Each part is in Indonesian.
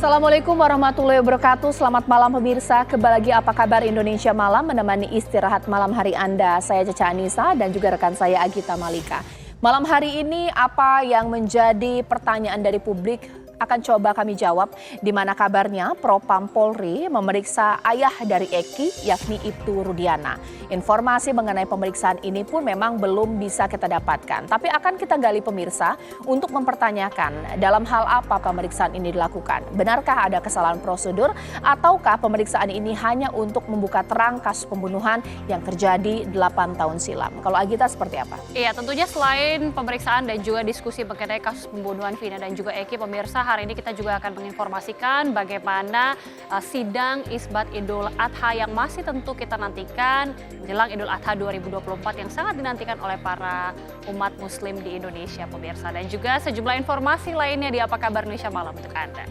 Assalamualaikum warahmatullahi wabarakatuh. Selamat malam pemirsa. Kembali lagi Apa Kabar Indonesia Malam menemani istirahat malam hari Anda. Saya Caca Anissa dan juga rekan saya Agita Malika. Malam hari ini apa yang menjadi pertanyaan dari publik akan coba kami jawab. Di mana kabarnya Propam Polri memeriksa ayah dari Eki yakni Ibtu Rudiana. Informasi mengenai pemeriksaan ini pun memang belum bisa kita dapatkan. Tapi akan kita gali pemirsa untuk mempertanyakan dalam hal apa pemeriksaan ini dilakukan. Benarkah ada kesalahan prosedur ataukah pemeriksaan ini hanya untuk membuka terang kasus pembunuhan yang terjadi 8 tahun silam. Kalau Agita seperti apa? Iya, tentunya selain pemeriksaan dan juga diskusi mengenai kasus pembunuhan Vina dan juga Eki, pemirsa, hari ini kita juga akan menginformasikan bagaimana sidang Isbat Idul Adha yang masih tentu kita nantikan jelang Idul Adha 2024 yang sangat dinantikan oleh para umat muslim di Indonesia, pemirsa. Dan juga sejumlah informasi lainnya di Apa Kabar Indonesia Malam untuk Anda.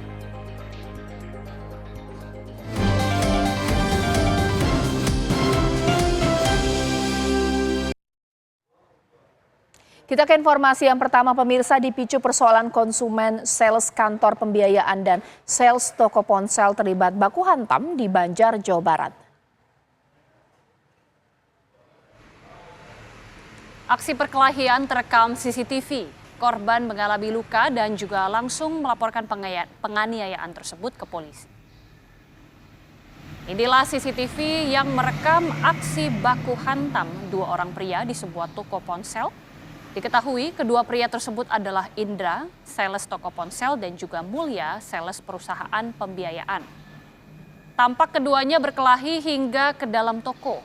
Kita ke informasi yang pertama pemirsa, dipicu persoalan konsumen, sales kantor pembiayaan dan sales toko ponsel terlibat baku hantam di Banjar, Jawa Barat. Aksi perkelahian terekam CCTV. Korban mengalami luka dan juga langsung melaporkan penganiayaan tersebut ke polisi. Inilah CCTV yang merekam aksi baku hantam dua orang pria di sebuah toko ponsel. Diketahui kedua pria tersebut adalah Indra, sales toko ponsel, dan juga Mulya, sales perusahaan pembiayaan. Tampak keduanya berkelahi hingga ke dalam toko.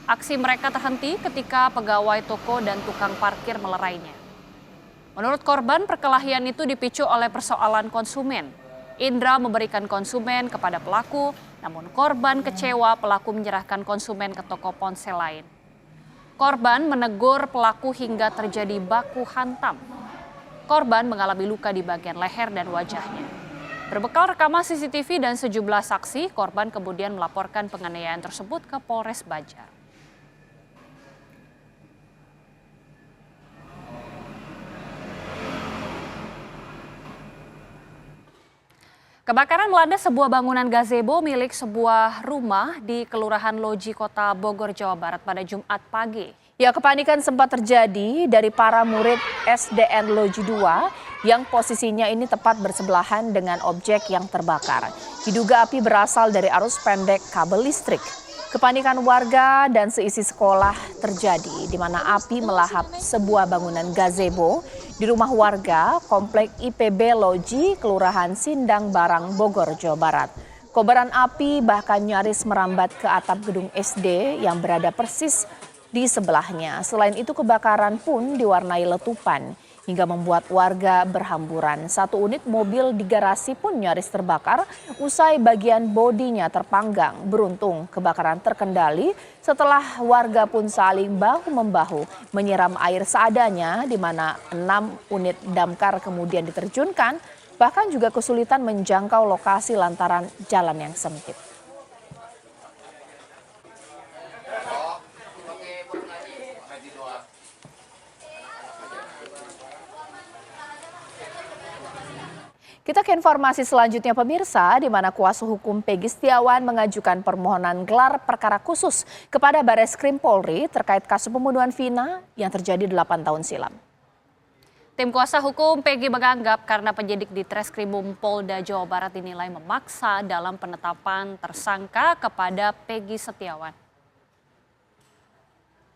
Aksi mereka terhenti ketika pegawai toko dan tukang parkir melerainya. Menurut korban, perkelahian itu dipicu oleh persoalan konsumen. Indra memberikan konsumen kepada pelaku, namun korban kecewa pelaku menyerahkan konsumen ke toko ponsel lain. Korban menegur pelaku hingga terjadi baku hantam. Korban mengalami luka di bagian leher dan wajahnya. Berbekal rekaman CCTV dan sejumlah saksi, korban kemudian melaporkan penganiayaan tersebut ke Polres Banjar. Kebakaran melanda sebuah bangunan gazebo milik sebuah rumah di Kelurahan Loji, Kota Bogor, Jawa Barat pada Jumat pagi. Ya, kepanikan sempat terjadi dari para murid SDN Loji 2 yang posisinya ini tepat bersebelahan dengan objek yang terbakar. Diduga api berasal dari arus pendek kabel listrik. Kepanikan warga dan seisi sekolah terjadi di mana api melahap sebuah bangunan gazebo di rumah warga Komplek IPB Loji, Kelurahan Sindang Barang, Bogor, Jawa Barat. Kobaran api bahkan nyaris merambat ke atap gedung SD yang berada persis di sebelahnya. Selain itu kebakaran pun diwarnai letupan hingga membuat warga berhamburan. Satu unit mobil di garasi pun nyaris terbakar usai bagian bodinya terpanggang. Beruntung kebakaran terkendali setelah warga pun saling bahu-membahu menyiram air seadanya di mana 6 unit damkar kemudian diterjunkan, bahkan juga kesulitan menjangkau lokasi lantaran jalan yang sempit. Kita ke informasi selanjutnya pemirsa, di mana kuasa hukum Peggy Setiawan mengajukan permohonan gelar perkara khusus kepada Bareskrim Polri terkait kasus pembunuhan Vina yang terjadi 8 tahun silam. Tim kuasa hukum Peggy menganggap karena penyidik di Treskrimum Polda Jawa Barat dinilai memaksa dalam penetapan tersangka kepada Peggy Setiawan.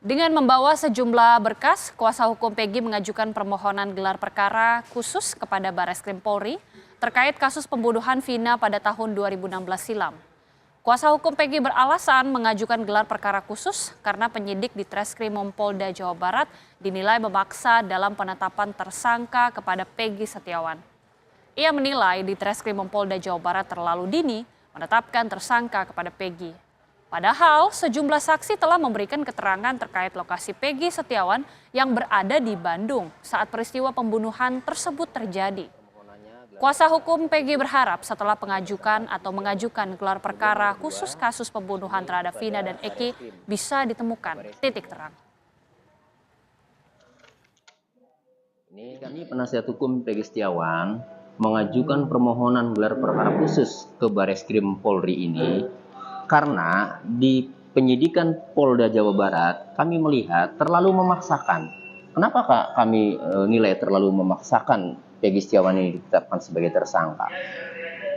Dengan membawa sejumlah berkas, kuasa hukum Peggy mengajukan permohonan gelar perkara khusus kepada Bareskrim Polri terkait kasus pembunuhan Vina pada tahun 2016 silam. Kuasa hukum Peggy beralasan mengajukan gelar perkara khusus karena penyidik di Treskrimum Polda Jawa Barat dinilai memaksa dalam penetapan tersangka kepada Peggy Setiawan. Ia menilai di Treskrimum Polda Jawa Barat terlalu dini menetapkan tersangka kepada Peggy. Padahal sejumlah saksi telah memberikan keterangan terkait lokasi Peggy Setiawan yang berada di Bandung saat peristiwa pembunuhan tersebut terjadi. Kuasa hukum Peggy berharap setelah mengajukan gelar perkara khusus kasus pembunuhan terhadap Vina dan Eki bisa ditemukan titik terang. Ini kami penasihat hukum Peggy Setiawan mengajukan permohonan gelar perkara khusus ke Bareskrim Polri ini karena di penyidikan Polda Jawa Barat kami melihat terlalu memaksakan. Kenapa Kak kami nilai terlalu memaksakan Peggy Setiawan ini ditetapkan sebagai tersangka?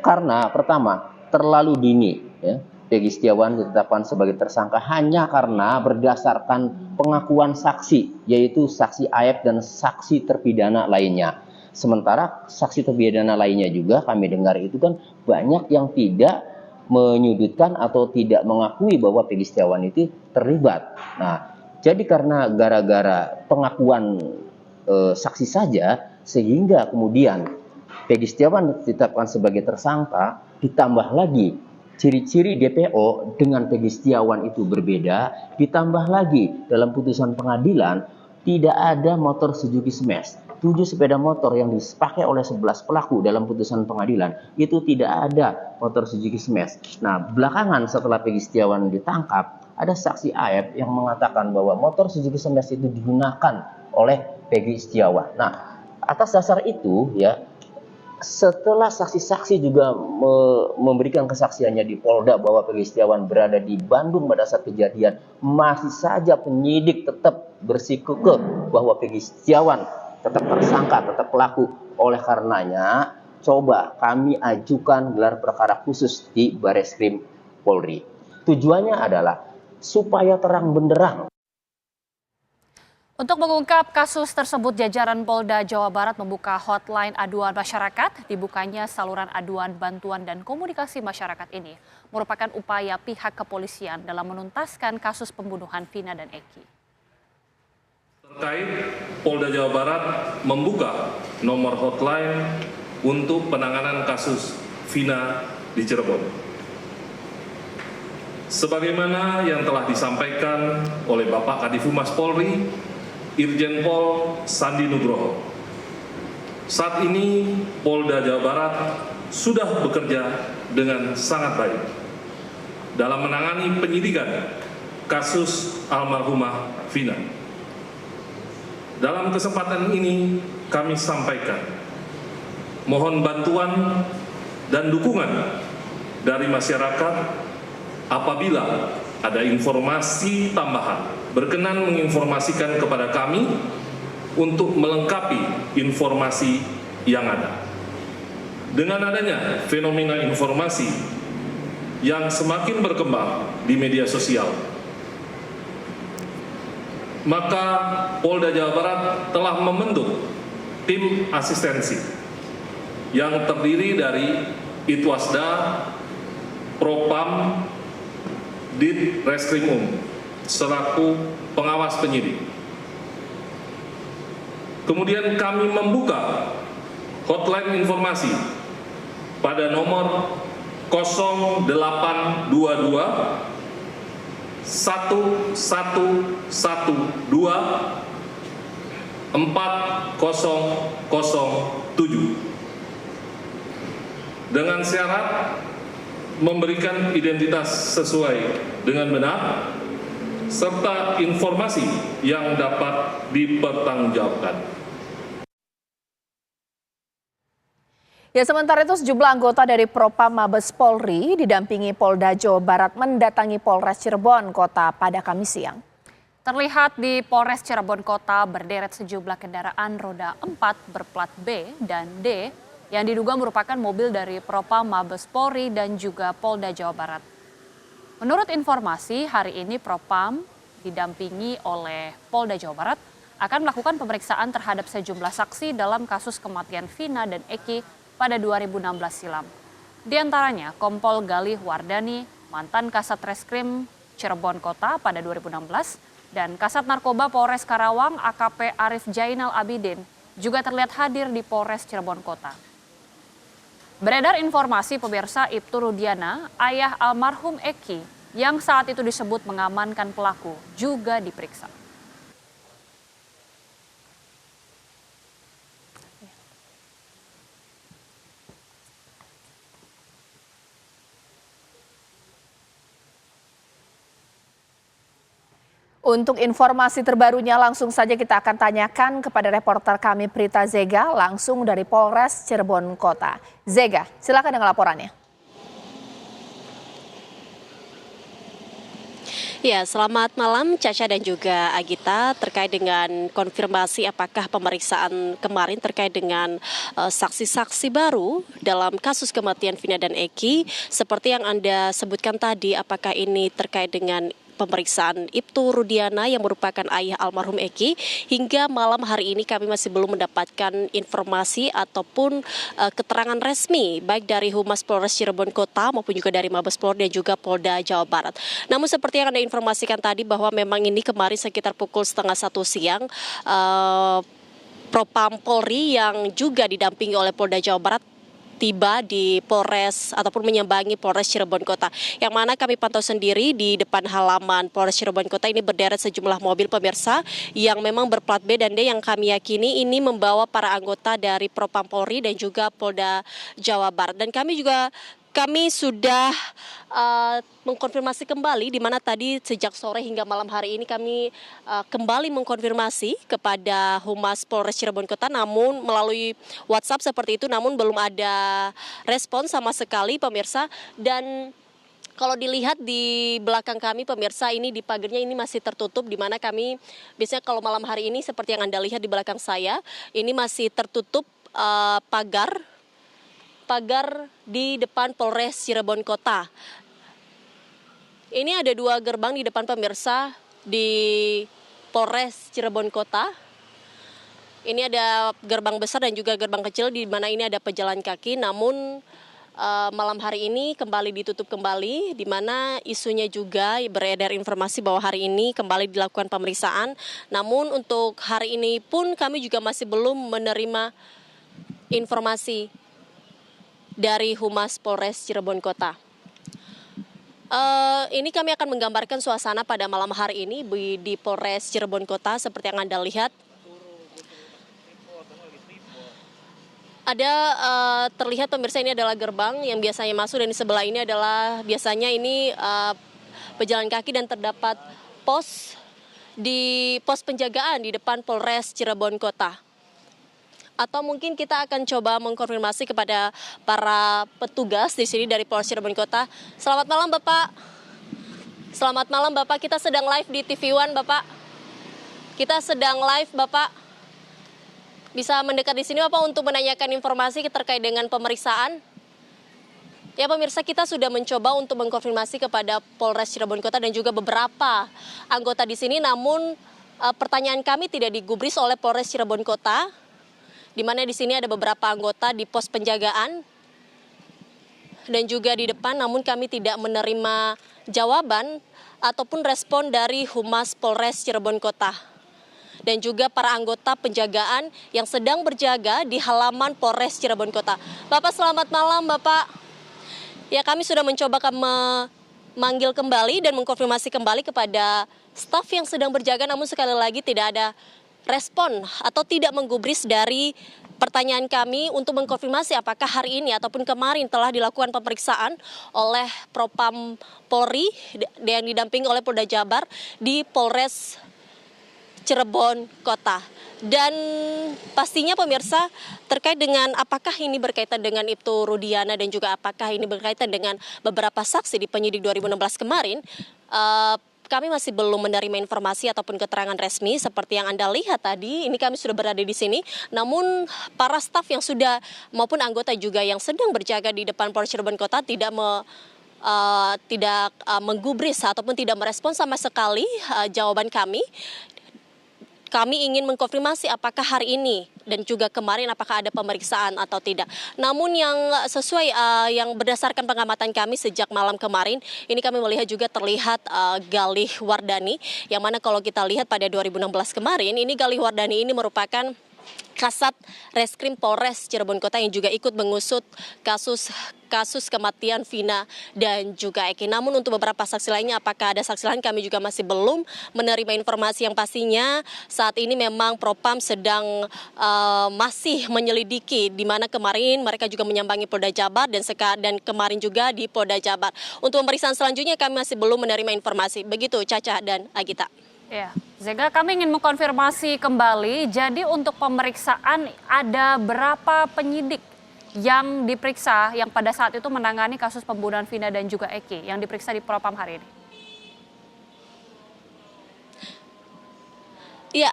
Karena pertama, terlalu dini ya. Peggy Setiawan ditetapkan sebagai tersangka hanya karena berdasarkan pengakuan saksi, yaitu saksi Aep dan saksi terpidana lainnya. Sementara saksi terpidana lainnya juga kami dengar itu kan banyak yang tidak menyudutkan atau tidak mengakui bahwa Peggy Setiawan itu terlibat. Nah, jadi karena gara-gara pengakuan saksi saja, sehingga kemudian Peggy Setiawan ditetapkan sebagai tersangka, ditambah lagi ciri-ciri DPO dengan Peggy Setiawan itu berbeda, ditambah lagi dalam putusan pengadilan tidak ada motor Suzuki Smash. 7 sepeda motor yang dipakai oleh 11 pelaku dalam putusan pengadilan itu tidak ada motor Suzuki Smash. Nah, belakangan setelah Peggy Setiawan ditangkap, ada saksi Aep yang mengatakan bahwa motor Suzuki Smash itu digunakan oleh Peggy Setiawan. Nah, atas dasar itu ya, setelah saksi-saksi juga memberikan kesaksiannya di Polda bahwa Peggy Setiawan berada di Bandung pada saat kejadian, masih saja penyidik tetap bersikukuh bahwa Peggy Setiawan tetap tersangka, tetap pelaku. Oleh karenanya, coba kami ajukan gelar perkara khusus di Bareskrim Polri. Tujuannya adalah supaya terang benderang. Untuk mengungkap kasus tersebut, jajaran Polda Jawa Barat membuka hotline aduan masyarakat. Dibukanya saluran aduan bantuan dan komunikasi masyarakat ini merupakan upaya pihak kepolisian dalam menuntaskan kasus pembunuhan Vina dan Eki. Terkait, Polda Jawa Barat membuka nomor hotline untuk penanganan kasus Vina di Cirebon. Sebagaimana yang telah disampaikan oleh Bapak Kadif Humas Polri, Irjen Pol Sandi Nugroho. Saat ini Polda Jawa Barat sudah bekerja dengan sangat baik dalam menangani penyidikan kasus almarhumah Vina. Dalam kesempatan ini kami sampaikan mohon bantuan dan dukungan dari masyarakat apabila ada informasi tambahan berkenan menginformasikan kepada kami untuk melengkapi informasi yang ada. Dengan adanya fenomena informasi yang semakin berkembang di media sosial, maka Polda Jawa Barat telah membentuk tim asistensi yang terdiri dari Itwasda, Propam, Dit Reskrimum selaku pengawas penyidik. Kemudian kami membuka hotline informasi pada nomor 0822 1112 4007 dengan syarat memberikan identitas sesuai dengan benar serta informasi yang dapat dipertanggungjawabkan. Ya, sementara itu sejumlah anggota dari Propam Mabes Polri didampingi Polda Jawa Barat mendatangi Polres Cirebon Kota pada Kamis siang. Terlihat di Polres Cirebon Kota berderet sejumlah kendaraan roda 4 berplat B dan D yang diduga merupakan mobil dari Propam Mabes Polri dan juga Polda Jawa Barat. Menurut informasi, hari ini Propam didampingi oleh Polda Jawa Barat akan melakukan pemeriksaan terhadap sejumlah saksi dalam kasus kematian Vina dan Eki pada 2016 silam. Di antaranya Kompol Galih Wardani, mantan Kasat Reskrim Cirebon Kota pada 2016, dan Kasat Narkoba Polres Karawang AKP Arif Jainal Abidin juga terlihat hadir di Polres Cirebon Kota. Beredar informasi pemirsa, Ibtu Rudiana, ayah almarhum Eki, yang saat itu disebut mengamankan pelaku, juga diperiksa. Untuk informasi terbarunya langsung saja kita akan tanyakan kepada reporter kami Prita Zega langsung dari Polres Cirebon Kota. Zega, silakan dengan laporannya. Ya, selamat malam Caca dan juga Agita. Terkait dengan konfirmasi apakah pemeriksaan kemarin terkait dengan saksi-saksi baru dalam kasus kematian Vina dan Eki, seperti yang Anda sebutkan tadi, apakah ini terkait dengan pemeriksaan Ibtu Rudiana yang merupakan ayah almarhum Eki. Hingga malam hari ini kami masih belum mendapatkan informasi ataupun keterangan resmi baik dari Humas Polres Cirebon Kota maupun juga dari Mabes Polri dan juga Polda Jawa Barat. Namun seperti yang Anda informasikan tadi bahwa memang ini kemarin sekitar pukul 12:30 siang Propam Polri yang juga didampingi oleh Polda Jawa Barat tiba di Polres ataupun menyambangi Polres Cirebon Kota. Yang mana kami pantau sendiri di depan halaman Polres Cirebon Kota ini berderet sejumlah mobil pemirsa yang memang berplat B dan D yang kami yakini ini membawa para anggota dari Propam Polri dan juga Polda Jawa Barat. Dan kami sudah mengkonfirmasi kembali di mana tadi sejak sore hingga malam hari ini kami kembali mengkonfirmasi kepada Humas Polres Cirebon Kota namun melalui WhatsApp seperti itu, namun belum ada respon sama sekali pemirsa. Dan kalau dilihat di belakang kami pemirsa, ini di pagarnya ini masih tertutup, di mana kami biasanya kalau malam hari ini seperti yang Anda lihat di belakang saya ini masih tertutup pagar di depan Polres Cirebon Kota. Ini ada 2 gerbang di depan pemirsa di Polres Cirebon Kota. Ini ada gerbang besar dan juga gerbang kecil di mana ini ada pejalan kaki. Namun malam hari ini kembali ditutup kembali, di mana isunya juga beredar informasi bahwa hari ini kembali dilakukan pemeriksaan. Namun untuk hari ini pun kami juga masih belum menerima informasi dari Humas Polres Cirebon Kota. Ini kami akan menggambarkan suasana pada malam hari ini di Polres Cirebon Kota seperti yang Anda lihat. Ada terlihat pemirsa, ini adalah gerbang yang biasanya masuk dan di sebelah ini adalah biasanya ini pejalan kaki dan terdapat pos penjagaan di depan Polres Cirebon Kota. Atau mungkin kita akan coba mengkonfirmasi kepada para petugas di sini dari Polres Cirebon Kota. Selamat malam Bapak. Selamat malam Bapak, kita sedang live di TV One Bapak. Kita sedang live Bapak. Bisa mendekat di sini Bapak untuk menanyakan informasi terkait dengan pemeriksaan. Ya pemirsa, kita sudah mencoba untuk mengkonfirmasi kepada Polres Cirebon Kota dan juga beberapa anggota di sini. Namun pertanyaan kami tidak digubris oleh Polres Cirebon Kota, di mana di sini ada beberapa anggota di pos penjagaan dan juga di depan, namun kami tidak menerima jawaban ataupun respon dari Humas Polres Cirebon Kota dan juga para anggota penjagaan yang sedang berjaga di halaman Polres Cirebon Kota. Bapak selamat malam Bapak. Ya, kami sudah mencoba memanggil kembali dan mengkonfirmasi kembali kepada staf yang sedang berjaga, namun sekali lagi tidak ada respon atau tidak menggubris dari pertanyaan kami untuk mengkonfirmasi apakah hari ini ataupun kemarin telah dilakukan pemeriksaan oleh Propam Polri yang didampingi oleh Polda Jabar di Polres Cirebon Kota. Dan pastinya pemirsa terkait dengan apakah ini berkaitan dengan Ibtu Rudiana dan juga apakah ini berkaitan dengan beberapa saksi di penyidik 2016 kemarin, kami masih belum menerima informasi ataupun keterangan resmi seperti yang Anda lihat tadi. Ini kami sudah berada di sini. Namun para staf yang sudah maupun anggota juga yang sedang berjaga di depan Polres Cirebon Kota tidak menggubris ataupun tidak merespon sama sekali jawaban kami. Kami ingin mengkonfirmasi apakah hari ini dan juga kemarin apakah ada pemeriksaan atau tidak. Namun yang sesuai yang berdasarkan pengamatan kami sejak malam kemarin, ini kami melihat juga terlihat Galih Wardani, yang mana kalau kita lihat pada 2016 kemarin, ini Galih Wardani ini merupakan Kasat Reskrim Polres Cirebon Kota yang juga ikut mengusut kasus kematian Vina dan juga Eki. Namun untuk beberapa saksi lainnya, apakah ada saksi lain, kami juga masih belum menerima informasi. Yang pastinya saat ini memang Propam sedang masih menyelidiki, di mana kemarin mereka juga menyambangi Polda Jabar dan kemarin juga di Polda Jabar. Untuk pemeriksaan selanjutnya kami masih belum menerima informasi. Begitu Caca dan Agita. Ya, Zega, kami ingin mengkonfirmasi kembali. Jadi untuk pemeriksaan ada berapa penyidik yang diperiksa yang pada saat itu menangani kasus pembunuhan Vina dan juga Eki yang diperiksa di Propam hari ini? Ya,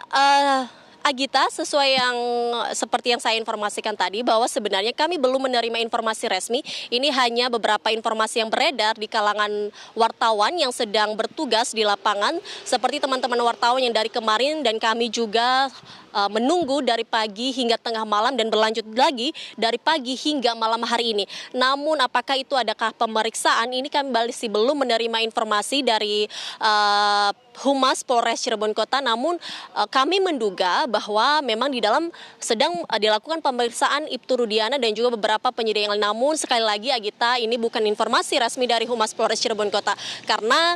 Agita, seperti yang saya informasikan tadi bahwa sebenarnya kami belum menerima informasi resmi. Ini hanya beberapa informasi yang beredar di kalangan wartawan yang sedang bertugas di lapangan, seperti teman-teman wartawan yang dari kemarin dan kami juga menunggu dari pagi hingga tengah malam dan berlanjut lagi dari pagi hingga malam hari ini. Namun apakah itu adakah pemeriksaan, ini kami masih belum menerima informasi dari Humas Polres Cirebon Kota. Namun kami menduga bahwa memang di dalam sedang dilakukan pemeriksaan Ibtu Rudiana dan juga beberapa penyidik yang lain. Namun sekali lagi Agita, ini bukan informasi resmi dari Humas Polres Cirebon Kota karena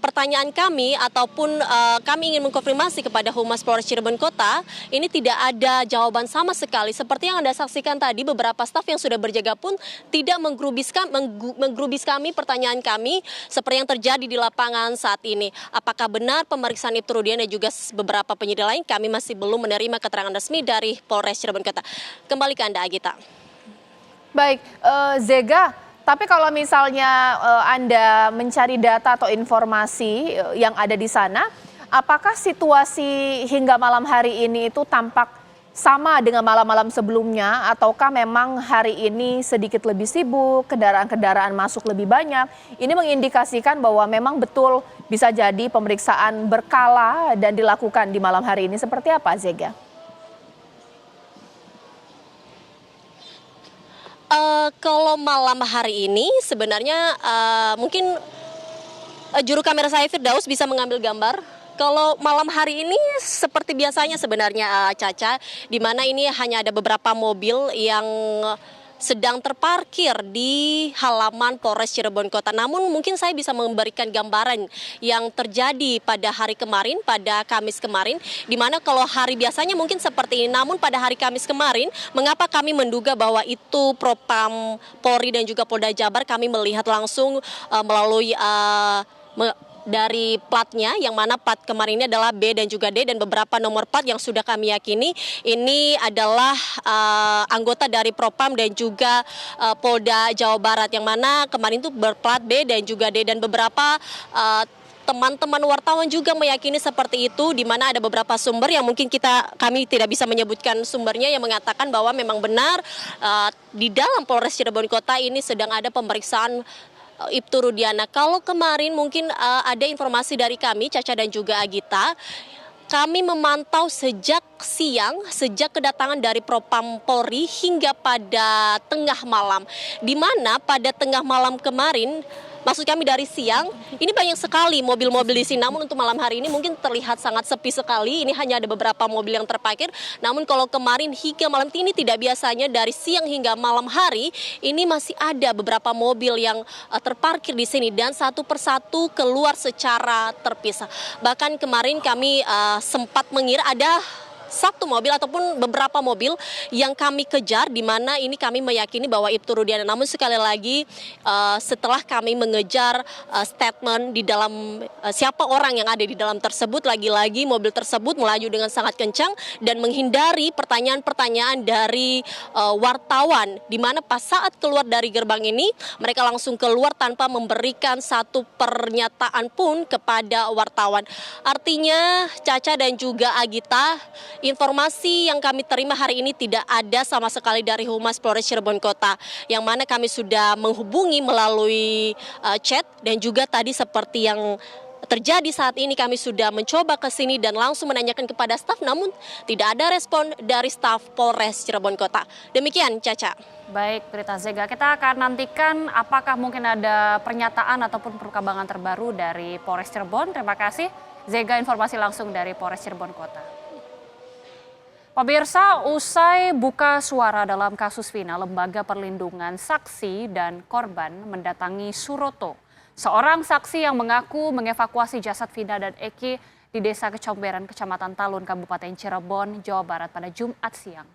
pertanyaan kami ataupun kami ingin mengkonfirmasi kepada Humas Polres Cirebon Kota, ini tidak ada jawaban sama sekali. Seperti yang Anda saksikan tadi, beberapa staf yang sudah berjaga pun tidak menggrubis kami pertanyaan kami seperti yang terjadi di lapangan saat ini. Apakah benar pemeriksaan Ibtu Rudiana dan juga beberapa penyidik lain, kami masih belum menerima keterangan resmi dari Polres Cirebon Kota. Kembali ke Anda, Agita. Baik, Zega. Tapi kalau misalnya Anda mencari data atau informasi yang ada di sana, apakah situasi hingga malam hari ini itu tampak sama dengan malam-malam sebelumnya, ataukah memang hari ini sedikit lebih sibuk, kendaraan-kendaraan masuk lebih banyak? Ini mengindikasikan bahwa memang betul bisa jadi pemeriksaan berkala dan dilakukan di malam hari ini. Seperti apa, Zega? Kalau malam hari ini sebenarnya mungkin juru kamera saya Firdaus bisa mengambil gambar. Kalau malam hari ini seperti biasanya sebenarnya Caca, di mana ini hanya ada beberapa mobil yang sedang terparkir di halaman Polres Cirebon Kota. Namun mungkin saya bisa memberikan gambaran yang terjadi pada hari kemarin, pada Kamis kemarin, di mana kalau hari biasanya mungkin seperti ini, namun pada hari Kamis kemarin, mengapa kami menduga bahwa itu Propam Polri dan juga Polda Jabar, kami melihat langsung melalui dari platnya, yang mana plat kemarin ini adalah B dan juga D, dan beberapa nomor plat yang sudah kami yakini ini adalah anggota dari Propam dan juga Polda Jawa Barat, yang mana kemarin itu berplat B dan juga D, dan beberapa teman-teman wartawan juga meyakini seperti itu, di mana ada beberapa sumber yang mungkin kami tidak bisa menyebutkan sumbernya, yang mengatakan bahwa memang benar di dalam Polres Cirebon Kota ini sedang ada pemeriksaan Ibtu Rudiana. Kalau kemarin mungkin ada informasi dari kami, Caca dan juga Agita, kami memantau sejak siang, sejak kedatangan dari Propam Polri hingga pada tengah malam, di mana pada tengah malam kemarin, maksud kami dari siang, ini banyak sekali mobil-mobil di sini. Namun untuk malam hari ini mungkin terlihat sangat sepi sekali. Ini hanya ada beberapa mobil yang terparkir. Namun kalau kemarin hingga malam ini tidak biasanya, dari siang hingga malam hari ini masih ada beberapa mobil yang terparkir di sini dan satu persatu keluar secara terpisah. Bahkan kemarin kami sempat mengira ada satu mobil ataupun beberapa mobil yang kami kejar, di mana ini kami meyakini bahwa Ibtu Rudiana. Namun sekali lagi setelah kami mengejar statement di dalam siapa orang yang ada di dalam tersebut, lagi-lagi mobil tersebut melaju dengan sangat kencang dan menghindari pertanyaan-pertanyaan dari wartawan, di mana pas saat keluar dari gerbang ini mereka langsung keluar tanpa memberikan satu pernyataan pun kepada wartawan. Artinya Caca dan juga Agita, informasi yang kami terima hari ini tidak ada sama sekali dari Humas Polres Cirebon Kota, yang mana kami sudah menghubungi melalui chat, dan juga tadi seperti yang terjadi saat ini kami sudah mencoba ke sini dan langsung menanyakan kepada staf, namun tidak ada respon dari staf Polres Cirebon Kota. Demikian, Caca. Baik, Berita Zega, kita akan nantikan apakah mungkin ada pernyataan ataupun perkembangan terbaru dari Polres Cirebon. Terima kasih, Zega, informasi langsung dari Polres Cirebon Kota. Pemirsa, usai buka suara dalam kasus Vina, Lembaga Perlindungan Saksi dan Korban mendatangi Suroto, seorang saksi yang mengaku mengevakuasi jasad Vina dan Eki di Desa Kecomberan, Kecamatan Talun, Kabupaten Cirebon, Jawa Barat pada Jumat siang.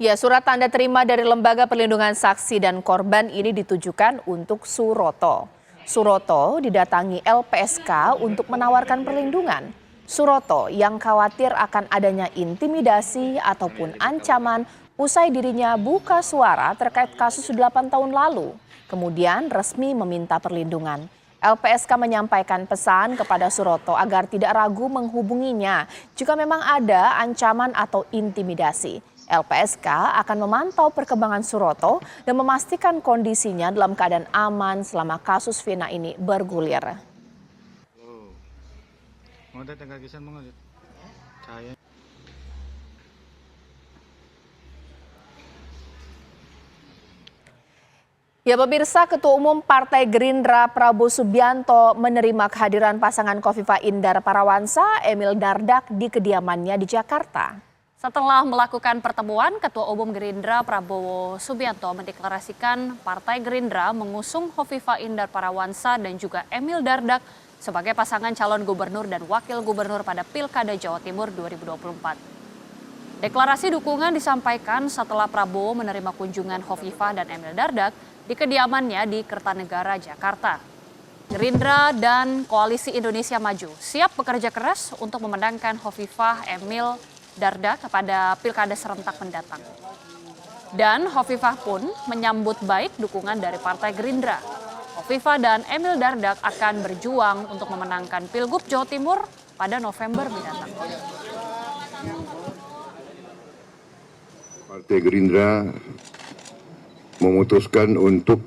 Ya, surat tanda terima dari Lembaga Perlindungan Saksi dan Korban ini ditujukan untuk Suroto. Suroto didatangi LPSK untuk menawarkan perlindungan. Suroto yang khawatir akan adanya intimidasi ataupun ancaman usai dirinya buka suara terkait kasus 8 tahun lalu. Kemudian resmi meminta perlindungan. LPSK menyampaikan pesan kepada Suroto agar tidak ragu menghubunginya jika memang ada ancaman atau intimidasi. LPSK akan memantau perkembangan Suroto dan memastikan kondisinya dalam keadaan aman selama kasus Vina ini bergulir. Ya pemirsa, Ketua Umum Partai Gerindra Prabowo Subianto menerima kehadiran pasangan Khofifah Indar Parawansa, Emil Dardak di kediamannya di Jakarta. Setelah melakukan pertemuan, Ketua Umum Gerindra Prabowo Subianto mendeklarasikan Partai Gerindra mengusung Khofifah Indar Parawansa dan juga Emil Dardak sebagai pasangan calon gubernur dan wakil gubernur pada Pilkada Jawa Timur 2024. Deklarasi dukungan disampaikan setelah Prabowo menerima kunjungan Khofifah dan Emil Dardak di kediamannya di Kertanegara, Jakarta. Gerindra dan Koalisi Indonesia Maju siap bekerja keras untuk memenangkan Khofifah Emil Dardak pada Pilkada serentak mendatang. Dan Khofifah pun menyambut baik dukungan dari Partai Gerindra. Khofifah dan Emil Dardak akan berjuang untuk memenangkan Pilgub Jawa Timur pada November mendatang. Partai Gerindra memutuskan untuk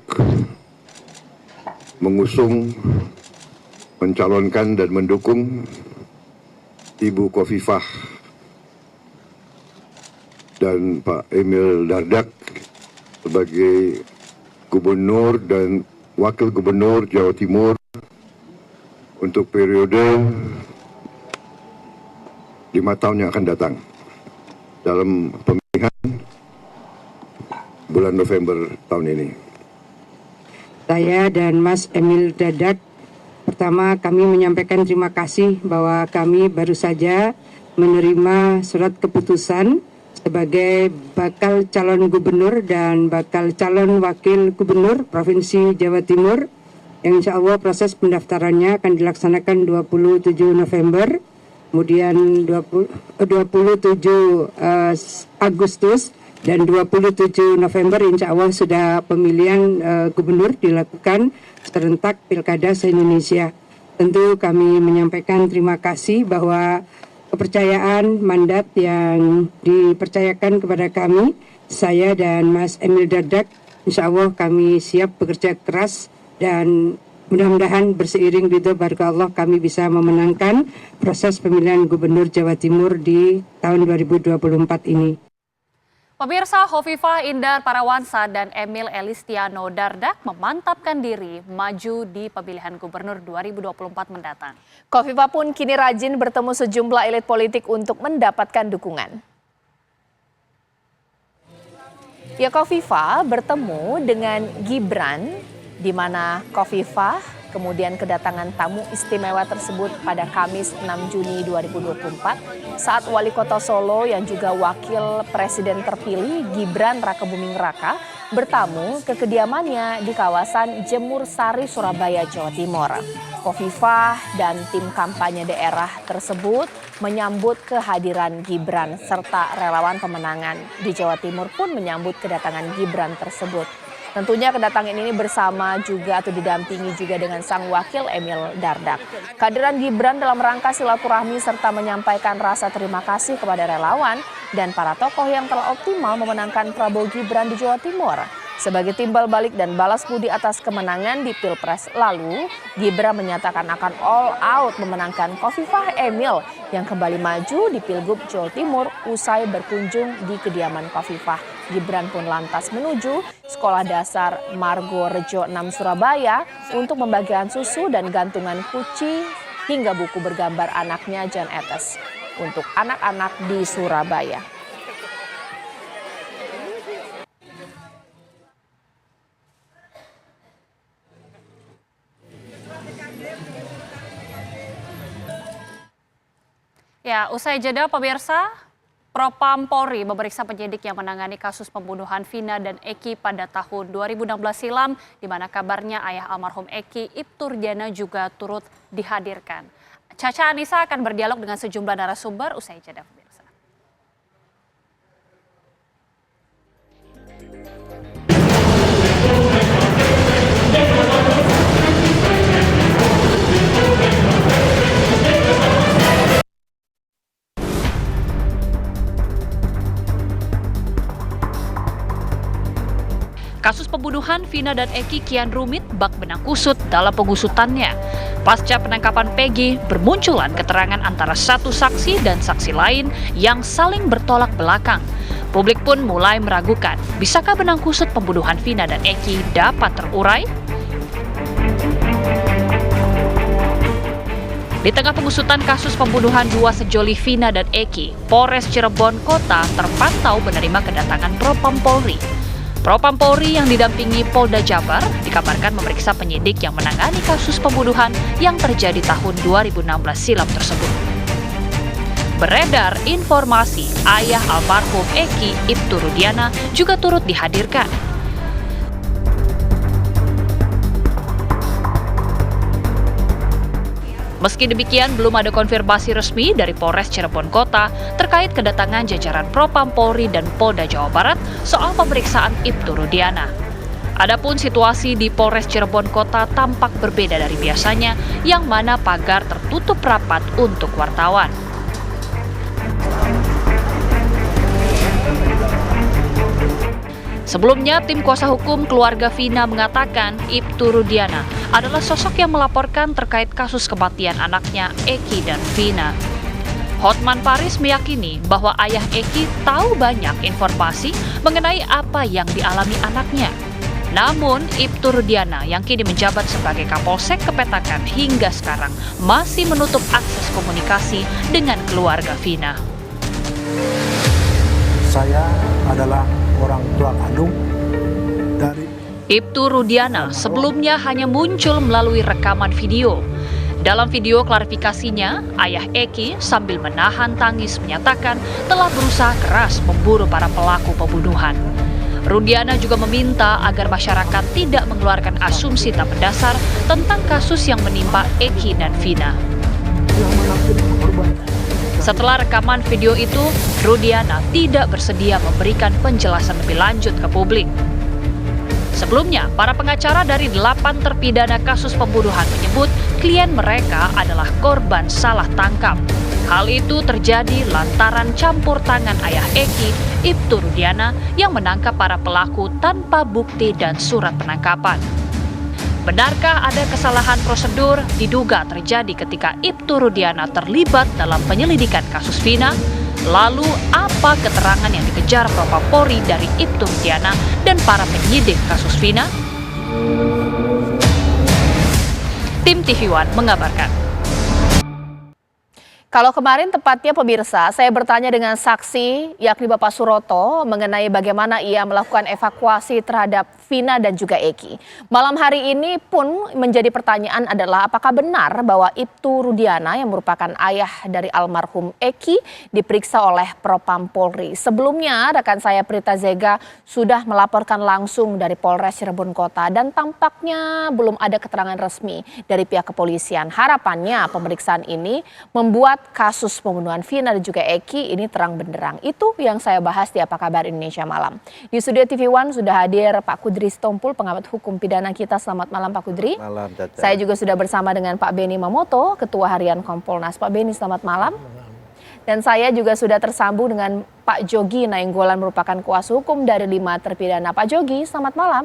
mengusung, mencalonkan dan mendukung Ibu Khofifah dan Pak Emil Dardak sebagai Gubernur dan Wakil Gubernur Jawa Timur untuk periode 5 tahun yang akan datang dalam pemilihan bulan November tahun ini. Saya dan Mas Emil Dardak, pertama kami menyampaikan terima kasih bahwa kami baru saja menerima surat keputusan sebagai bakal calon gubernur dan bakal calon wakil gubernur Provinsi Jawa Timur yang insya Allah proses pendaftarannya akan dilaksanakan 27 November, kemudian 27 Agustus, dan 27 November insya Allah sudah pemilihan gubernur dilakukan serentak pilkada se-Indonesia. Tentu kami menyampaikan terima kasih bahwa kepercayaan mandat yang dipercayakan kepada kami, saya dan Mas Emil Dardak, insya Allah kami siap bekerja keras dan mudah-mudahan berseiring ridho barokah Allah kami bisa memenangkan proses pemilihan gubernur Jawa Timur di tahun 2024 ini. Pemirsa, Khofifah Indar Parawansa dan Emil Elistiano Dardak memantapkan diri maju di pemilihan gubernur 2024 mendatang. Khofifah pun kini rajin bertemu sejumlah elit politik untuk mendapatkan dukungan. Ya, Khofifah bertemu dengan Gibran, di mana Khofifah kemudian kedatangan tamu istimewa tersebut pada Kamis 6 Juni 2024 saat Wali Kota Solo yang juga Wakil Presiden terpilih Gibran Rakebuming Raka bertamu ke kediamannya di kawasan Jemur Sari, Surabaya, Jawa Timur. Khofifah dan tim kampanye daerah tersebut menyambut kehadiran Gibran serta relawan pemenangan di Jawa Timur pun menyambut kedatangan Gibran tersebut. Tentunya kedatangan ini bersama juga atau didampingi juga dengan sang wakil Emil Dardak. Kehadiran Gibran dalam rangka silaturahmi serta menyampaikan rasa terima kasih kepada relawan dan para tokoh yang telah optimal memenangkan Prabowo Gibran di Jawa Timur. Sebagai timbal balik dan balas budi atas kemenangan di Pilpres lalu, Gibran menyatakan akan all out memenangkan Khofifah Emil yang kembali maju di Pilgub Jawa Timur usai berkunjung di kediaman Khofifah. Gibran pun lantas menuju Sekolah Dasar Margo Rejo 6 Surabaya untuk pembagian susu dan gantungan kuci hingga buku bergambar anaknya Jan Etes untuk anak-anak di Surabaya. Ya, usai jeda pemirsa, Propam Polri memeriksa penyidik yang menangani kasus pembunuhan Vina dan Eki pada tahun 2016 silam, di mana kabarnya ayah almarhum Eki, Ibtu Rudiana, juga turut dihadirkan. Caca Anissa akan berdialog dengan sejumlah narasumber usai jeda pemirsa. Kasus pembunuhan Vina dan Eki kian rumit bak benang kusut dalam pengusutannya. Pasca penangkapan Peggy, bermunculan keterangan antara satu saksi dan saksi lain yang saling bertolak belakang. Publik pun mulai meragukan, bisakah benang kusut pembunuhan Vina dan Eki dapat terurai? Di tengah pengusutan kasus pembunuhan dua sejoli Vina dan Eki, Polres Cirebon Kota terpantau menerima kedatangan Propam Polri. Propam Polri yang didampingi Polda Jabar dikabarkan memeriksa penyidik yang menangani kasus pembunuhan yang terjadi tahun 2016 silam tersebut. Beredar informasi ayah almarhum Eki, Ibtu Rudiana, juga turut dihadirkan. Meski demikian, belum ada konfirmasi resmi dari Polres Cirebon Kota terkait kedatangan jajaran Propam Polri dan Polda Jawa Barat soal pemeriksaan Ibtu Rudiana. Adapun situasi di Polres Cirebon Kota tampak berbeda dari biasanya, yang mana pagar tertutup rapat untuk wartawan. Sebelumnya, tim kuasa hukum keluarga Vina mengatakan Ibtu Rudiana adalah sosok yang melaporkan terkait kasus kematian anaknya Eki dan Vina. Hotman Paris meyakini bahwa ayah Eki tahu banyak informasi mengenai apa yang dialami anaknya. Namun, Ibtu Rudiana yang kini menjabat sebagai Kapolsek Kepetakan hingga sekarang masih menutup akses komunikasi dengan keluarga Vina. Saya adalah orang tua kandung dari Ibtu Rudiana sebelumnya hanya muncul melalui rekaman video. Dalam video klarifikasinya, ayah Eki sambil menahan tangis menyatakan telah berusaha keras memburu para pelaku pembunuhan. Rudiana juga meminta agar masyarakat tidak mengeluarkan asumsi tak berdasar tentang kasus yang menimpa Eki dan Vina. Setelah rekaman video itu, Rudiana tidak bersedia memberikan penjelasan lebih lanjut ke publik. Sebelumnya, para pengacara dari 8 terpidana kasus pembunuhan menyebut klien mereka adalah korban salah tangkap. Hal itu terjadi lantaran campur tangan ayah Eki, Ibtu Rudiana, yang menangkap para pelaku tanpa bukti dan surat penangkapan. Benarkah ada kesalahan prosedur diduga terjadi ketika Ibtu Rudiana terlibat dalam penyelidikan kasus Vina? Lalu apa keterangan yang dikejar Propam Polri dari Ibtu Rudiana dan para penyidik kasus Vina? Tim TV One mengabarkan. Kalau kemarin tepatnya pemirsa, saya bertanya dengan saksi yakni Bapak Suroto mengenai bagaimana ia melakukan evakuasi terhadap Vina dan juga Eki. Malam hari ini pun menjadi pertanyaan adalah apakah benar bahwa Ibtu Rudiana yang merupakan ayah dari almarhum Eki diperiksa oleh Propam Polri. Sebelumnya rekan saya Prita Zega sudah melaporkan langsung dari Polres Cirebon Kota dan tampaknya belum ada keterangan resmi dari pihak kepolisian. Harapannya pemeriksaan ini membuat kasus pembunuhan Vina dan juga Eki ini terang benderang. Itu yang saya bahas di Apa Kabar Indonesia Malam. Di studio TV One sudah hadir Pak Kudri Sitompul, pengamat hukum pidana kita. Selamat malam Pak Kudri. Malam, Caca. Saya juga sudah bersama dengan Pak Beni Mamoto, Ketua Harian Kompolnas. Pak Beni, selamat malam. Dan saya juga sudah tersambung dengan Pak Jogi Nainggolan, merupakan kuasa hukum dari 5 terpidana. Pak Jogi, selamat malam.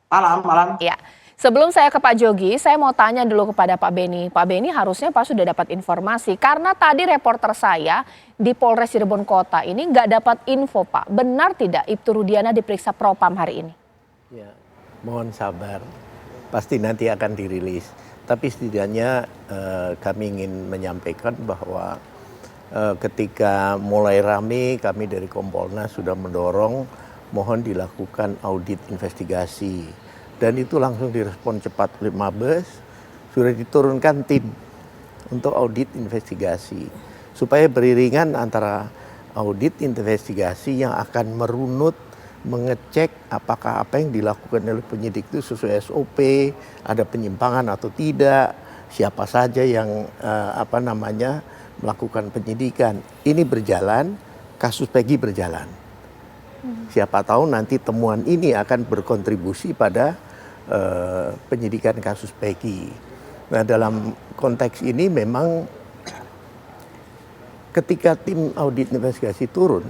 Malam. Ya. Sebelum saya ke Pak Jogi, saya mau tanya dulu kepada Pak Beni. Pak Beni, harusnya Pak sudah dapat informasi. Karena tadi reporter saya di Polres Cirebon Kota ini nggak dapat info, Pak. Benar tidak Ibtu Rudiana diperiksa Propam hari ini? Ya, mohon sabar. Pasti nanti akan dirilis. Tapi setidaknya kami ingin menyampaikan bahwa ketika mulai rame, kami dari Kompolnas sudah mendorong mohon dilakukan audit investigasi. Dan itu langsung direspon cepat oleh Mabes, sudah diturunkan tim untuk audit investigasi. supaya beriringan antara audit investigasi yang akan merunut mengecek apakah apa yang dilakukan oleh penyidik itu sesuai SOP, ada penyimpangan atau tidak, siapa saja yang melakukan penyidikan. Ini berjalan, kasus Peggy berjalan. Siapa tahu nanti temuan ini akan berkontribusi pada penyidikan kasus Peggy. Nah, dalam konteks ini memang ketika tim audit investigasi turun,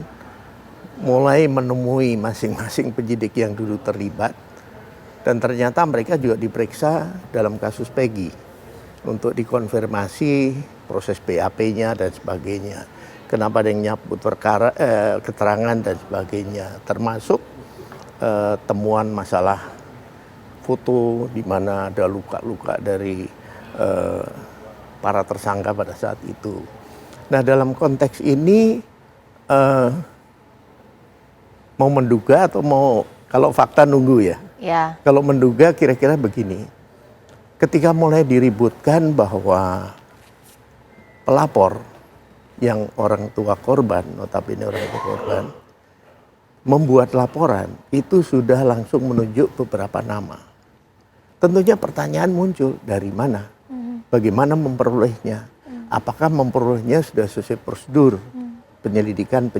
mulai menemui masing-masing penyidik yang dulu terlibat, dan ternyata mereka juga diperiksa dalam kasus Peggy untuk dikonfirmasi proses BAP-nya dan sebagainya. Kenapa ada yang nyabut keterangan dan sebagainya, termasuk temuan masalah foto di mana ada luka-luka dari para tersangka pada saat itu. Nah, dalam konteks ini mau menduga atau mau, kalau fakta nunggu ya. Ya. Kalau menduga kira-kira begini. Ketika mulai diributkan bahwa pelapor yang orang tua korban, notabene orang tua korban, membuat laporan, itu sudah langsung menunjuk beberapa nama. Tentunya pertanyaan muncul, dari mana? Bagaimana memperolehnya? Apakah memperolehnya sudah sesuai prosedur penyidikan?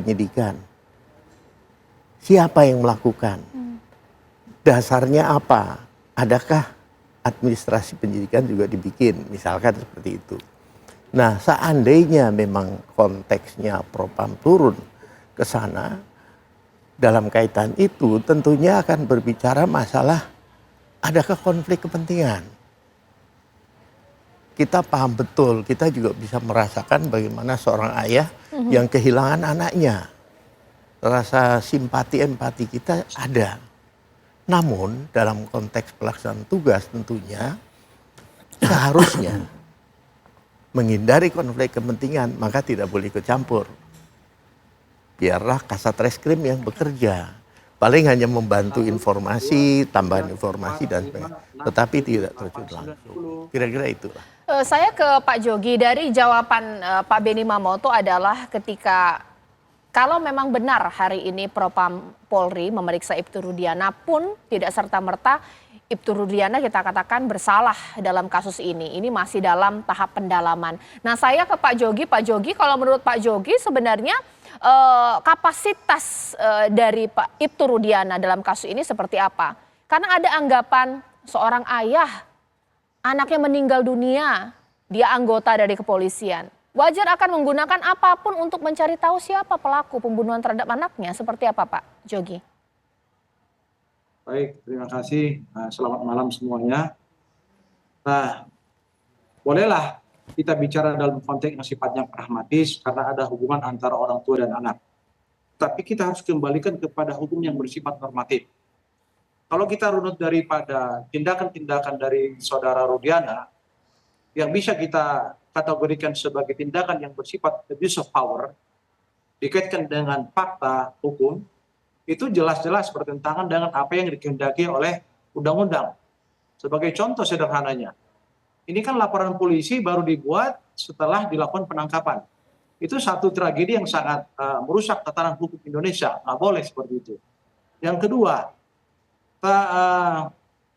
Siapa yang melakukan? Dasarnya apa? Adakah administrasi penyidikan juga dibikin? Misalkan seperti itu. Nah, seandainya memang konteksnya Propam turun ke sana, dalam kaitan itu tentunya akan berbicara masalah adakah konflik kepentingan. Kita paham betul, kita juga bisa merasakan bagaimana seorang ayah yang kehilangan anaknya. Rasa simpati, empati kita ada. Namun dalam konteks pelaksanaan tugas tentunya seharusnya menghindari konflik kepentingan, maka tidak boleh ikut campur. Biarlah Kasat Reskrim yang bekerja. Paling hanya membantu informasi, tambahan informasi dan sebagainya. Tetapi tidak terjun langsung. Kira-kira itulah. Saya ke Pak Jogi, dari jawaban Pak Benny Mamoto adalah ketika kalau memang benar hari ini Propam Polri memeriksa Ibtu Rudiana pun tidak serta-merta Ibtu Rudiana kita katakan bersalah dalam kasus ini. Ini masih dalam tahap pendalaman. Nah, saya ke Pak Jogi, kalau menurut Pak Jogi sebenarnya kapasitas dari Pak Ibtu Rudiana dalam kasus ini seperti apa? Karena ada anggapan seorang ayah, anaknya meninggal dunia, dia anggota dari kepolisian. Wajar akan menggunakan apapun untuk mencari tahu siapa pelaku pembunuhan terhadap anaknya. Seperti apa Pak Jogi? Baik, terima kasih. Selamat malam semuanya. Nah, bolehlah kita bicara dalam konteks yang sifatnya pragmatis karena ada hubungan antara orang tua dan anak. Tapi kita harus kembalikan kepada hukum yang bersifat normatif. Kalau kita runut daripada tindakan-tindakan dari saudara Rudiana, yang bisa kita kategorikan sebagai tindakan yang bersifat abuse of power, dikaitkan dengan fakta hukum, itu jelas-jelas bertentangan dengan apa yang dikehendaki oleh undang-undang. Sebagai contoh sederhananya, ini kan laporan polisi baru dibuat setelah dilakukan penangkapan. Itu satu tragedi yang sangat merusak tatanan hukum Indonesia. Nggak boleh seperti itu. Yang kedua,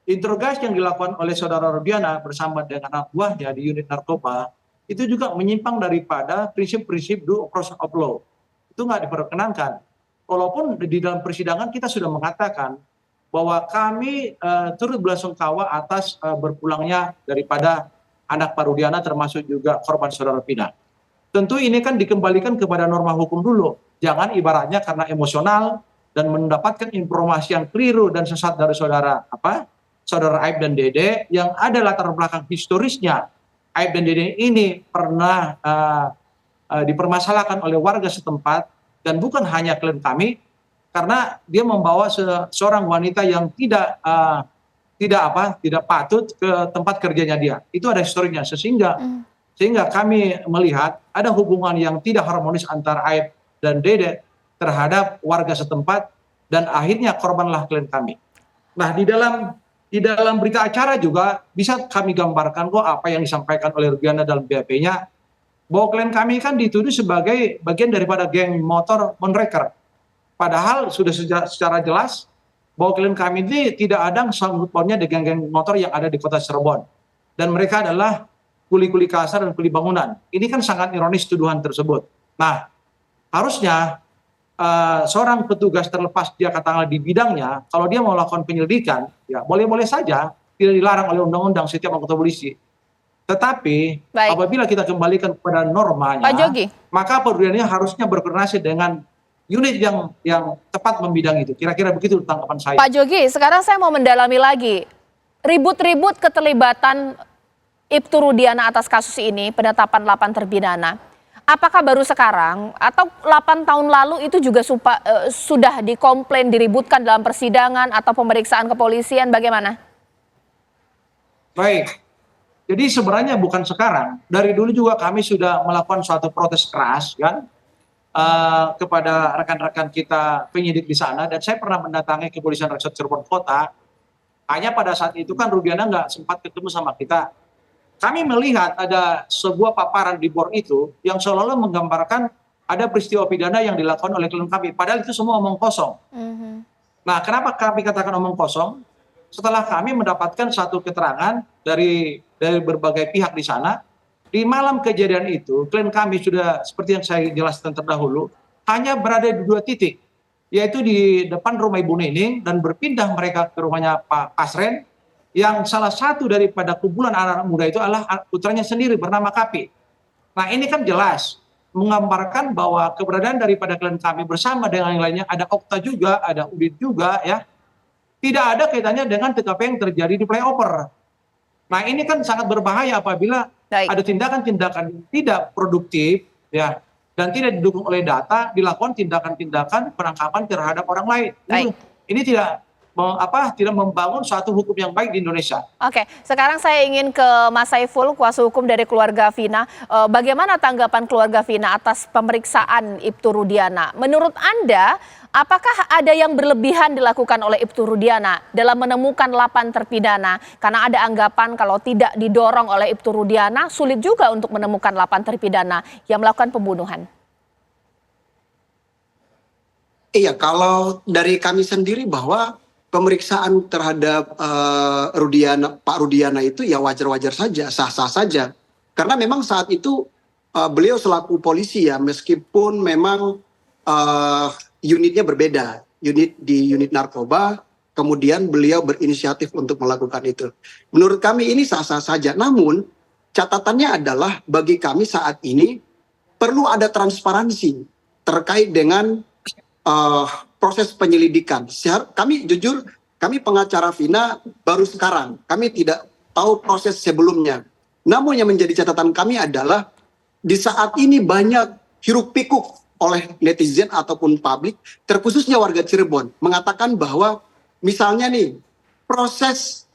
interogasi yang dilakukan oleh saudara Rudiana bersama dengan anak buahnya di unit narkoba, itu juga menyimpang daripada prinsip-prinsip due process of law. Itu nggak diperkenankan. Walaupun di dalam persidangan kita sudah mengatakan bahwa kami turut belasungkawa atas berpulangnya daripada anak Pak Rudiana termasuk juga korban saudara Pina. Tentu ini kan dikembalikan kepada norma hukum dulu. Jangan ibaratnya karena emosional dan mendapatkan informasi yang keliru dan sesat dari saudara Aib dan Dede yang ada latar belakang historisnya. Aib dan Dede ini pernah dipermasalahkan oleh warga setempat dan bukan hanya klaim kami, karena dia membawa seorang wanita yang tidak patut ke tempat kerjanya dia. Itu ada historinya, sehingga kami melihat ada hubungan yang tidak harmonis antara Aib dan Dede terhadap warga setempat dan akhirnya korbanlah klien kami. Nah, di dalam berita acara juga bisa kami gambarkan kok apa yang disampaikan oleh Rudiana dalam BAP-nya. bahwa klien kami kan dituduh sebagai bagian daripada geng motor Monreker. Padahal sudah secara jelas bahwa klien kami ini tidak ada sangkut pautnya dengan geng motor yang ada di kota Cirebon. Dan mereka adalah kuli-kuli kasar dan kuli bangunan. Ini kan sangat ironis tuduhan tersebut. Nah, harusnya seorang petugas terlepas dia katakanlah di bidangnya, kalau dia mau melakukan penyelidikan, ya boleh-boleh saja, tidak dilarang oleh undang-undang setiap anggota polisi. Tetapi apabila kita kembalikan kepada normanya, maka perbudaannya harusnya berkoordinasi dengan unit yang tepat membidang itu. Kira-kira begitu tanggapan saya. Pak Jogi, sekarang saya mau mendalami lagi. Ribut-ribut keterlibatan Ibtu Rudiana atas kasus ini, penetapan 8 terpidana. Apakah baru sekarang atau 8 tahun lalu itu juga sudah dikomplain, diributkan dalam persidangan atau pemeriksaan kepolisian, bagaimana? Baik, jadi sebenarnya bukan sekarang. Dari dulu juga kami sudah melakukan suatu protes keras kan kepada rekan-rekan kita penyidik di sana, dan saya pernah mendatangi kepolisian Resort Cirebon Kota. Hanya pada saat itu kan Rudiana nggak sempat ketemu sama kita. Kami melihat ada sebuah paparan di board itu yang selalu menggambarkan ada peristiwa pidana yang dilakukan oleh klien kami. Padahal itu semua omong kosong. Nah, kenapa kami katakan omong kosong? Setelah kami mendapatkan satu keterangan dari berbagai pihak di sana, di malam kejadian itu, klien kami sudah seperti yang saya jelaskan terdahulu, hanya berada di 2 titik, yaitu di depan rumah Ibu Nining dan berpindah mereka ke rumahnya Pak Kasren, yang salah satu daripada kumpulan anak-anak muda itu adalah putranya sendiri bernama Kapi. Nah, ini kan jelas menggambarkan bahwa keberadaan daripada klien kami bersama dengan yang lainnya, ada Okta juga, ada Udit juga ya, tidak ada kaitannya dengan TKP yang terjadi di flyover. Nah, ini kan sangat berbahaya apabila ada tindakan-tindakan tidak produktif ya dan tidak didukung oleh data, dilakukan tindakan-tindakan penangkapan terhadap orang lain. Ini tidak membangun suatu hukum yang baik di Indonesia. Oke, sekarang saya ingin ke Mas Saiful, kuasa hukum dari keluarga Vina. Bagaimana tanggapan keluarga Vina atas pemeriksaan Ibtu Rudiana? Menurut Anda, apakah ada yang berlebihan dilakukan oleh Ibtu Rudiana dalam menemukan 8 terpidana? Karena ada anggapan kalau tidak didorong oleh Ibtu Rudiana, sulit juga untuk menemukan 8 terpidana yang melakukan pembunuhan. Iya, kalau dari kami sendiri bahwa pemeriksaan terhadap Pak Rudiana itu ya wajar-wajar saja, sah-sah saja. Karena memang saat itu beliau selaku polisi ya, meskipun memang unitnya berbeda, unit narkoba, kemudian beliau berinisiatif untuk melakukan itu. Menurut kami ini sah-sah saja, namun catatannya adalah bagi kami saat ini perlu ada transparansi terkait dengan proses penyelidikan. Kami jujur, kami pengacara Vina baru sekarang, kami tidak tahu proses sebelumnya. Namun yang menjadi catatan kami adalah di saat ini banyak hiruk pikuk oleh netizen ataupun publik, terkhususnya warga Cirebon, mengatakan bahwa misalnya nih, proses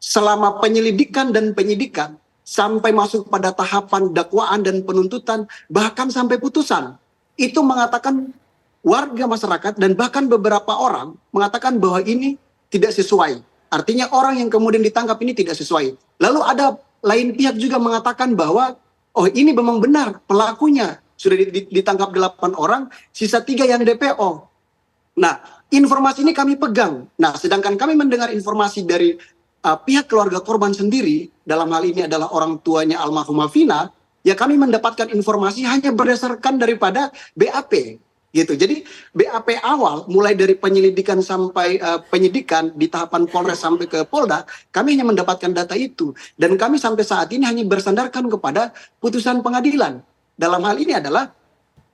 selama penyelidikan dan penyidikan sampai masuk pada tahapan dakwaan dan penuntutan, bahkan sampai putusan, itu mengatakan warga masyarakat dan bahkan beberapa orang mengatakan bahwa ini tidak sesuai. Artinya orang yang kemudian ditangkap ini tidak sesuai. Lalu ada lain pihak juga mengatakan bahwa oh ini memang benar pelakunya sudah ditangkap 8 orang, sisa 3 yang DPO. Nah, informasi ini kami pegang. Nah, sedangkan kami mendengar informasi dari pihak keluarga korban sendiri, dalam hal ini adalah orang tuanya almarhumah Vina, ya kami mendapatkan informasi hanya berdasarkan daripada BAP. Gitu. Jadi BAP awal mulai dari penyelidikan sampai penyidikan di tahapan Polres sampai ke Polda, kami hanya mendapatkan data itu dan kami sampai saat ini hanya bersandarkan kepada putusan pengadilan. Dalam hal ini adalah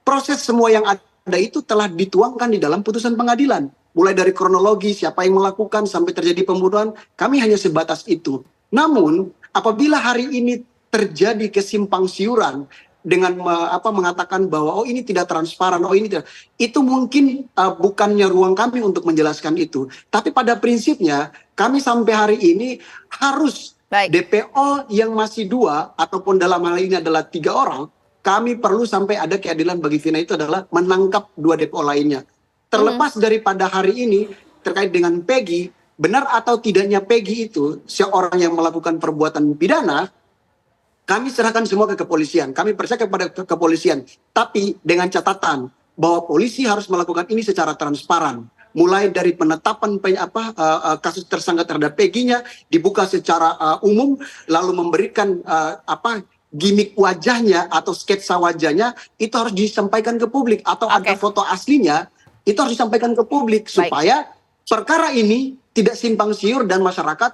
proses semua yang ada itu telah dituangkan di dalam putusan pengadilan. Mulai dari kronologi siapa yang melakukan sampai terjadi pembunuhan, kami hanya sebatas itu. Namun apabila hari ini terjadi kesimpang siuran dengan mengatakan bahwa oh ini tidak transparan, oh ini tidak, itu mungkin bukannya ruang kami untuk menjelaskan itu. Tapi pada prinsipnya kami sampai hari ini harus DPO yang masih 2 ataupun dalam hal ini adalah 3 orang, kami perlu sampai ada keadilan bagi Vina itu adalah menangkap 2 DPO lainnya. Terlepas daripada hari ini terkait dengan Peggy, benar atau tidaknya Peggy itu seorang yang melakukan perbuatan pidana, Kami serahkan semua ke kepolisian. Kami percaya kepada kepolisian. Tapi dengan catatan bahwa polisi harus melakukan ini secara transparan. Mulai dari penetapan kasus tersangka terhadap Peggy-nya dibuka secara umum, lalu memberikan gimmick wajahnya atau sketsa wajahnya itu harus disampaikan ke publik, atau ada foto aslinya itu harus disampaikan ke publik supaya perkara ini tidak simpang siur dan masyarakat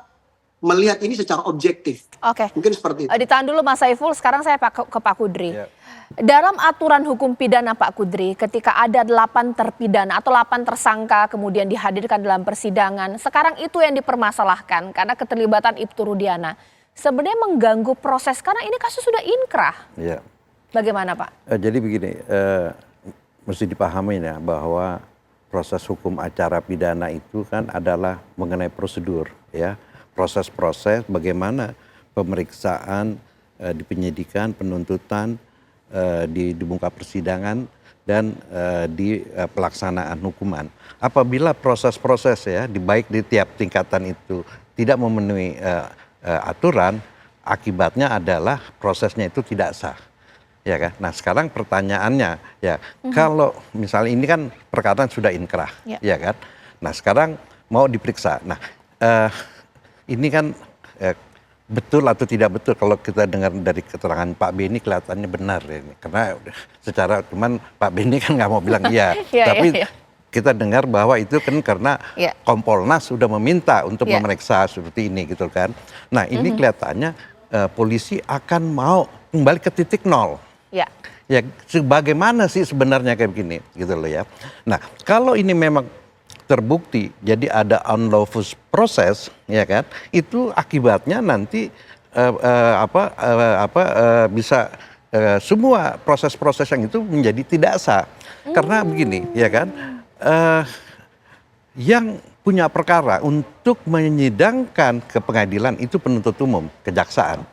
melihat ini secara objektif. Mungkin seperti itu. Ditahan dulu Mas Saiful, sekarang saya ke Pak Kudri. Dalam aturan hukum pidana Pak Kudri, ketika ada 8 terpidana atau 8 tersangka kemudian dihadirkan dalam persidangan, sekarang itu yang dipermasalahkan karena keterlibatan Ibtu Rudiana. Sebenarnya mengganggu proses karena ini kasus sudah inkrah. Ya. Bagaimana Pak? Jadi begini, mesti dipahami ya bahwa proses hukum acara pidana itu kan adalah mengenai prosedur, ya. Proses-proses bagaimana pemeriksaan di penyidikan, penuntutan, di muka persidangan, dan di pelaksanaan hukuman. Apabila proses-proses ya, baik di tiap tingkatan itu tidak memenuhi aturan, akibatnya adalah prosesnya itu tidak sah. Ya kan? Nah sekarang pertanyaannya ya, kalau misalnya ini kan perkara sudah inkrah, ya kan? Nah sekarang mau diperiksa. Nah ini kan betul atau tidak betul, kalau kita dengar dari keterangan Pak Beni kelihatannya benar ini, karena secara cuman Pak Beni kan nggak mau bilang iya, tapi kita dengar bahwa itu kan karena Kompolnas sudah meminta untuk memeriksa seperti ini gitu kan. Nah ini kelihatannya polisi akan mau kembali ke titik nol. Ya sebagaimana sih sebenarnya kayak begini gitu loh ya. Nah kalau ini memang terbukti jadi ada unlawful proses, ya kan, itu akibatnya nanti bisa semua proses-proses yang itu menjadi tidak sah. Karena begini, ya kan, yang punya perkara untuk menyidangkan ke pengadilan itu penuntut umum, kejaksaan,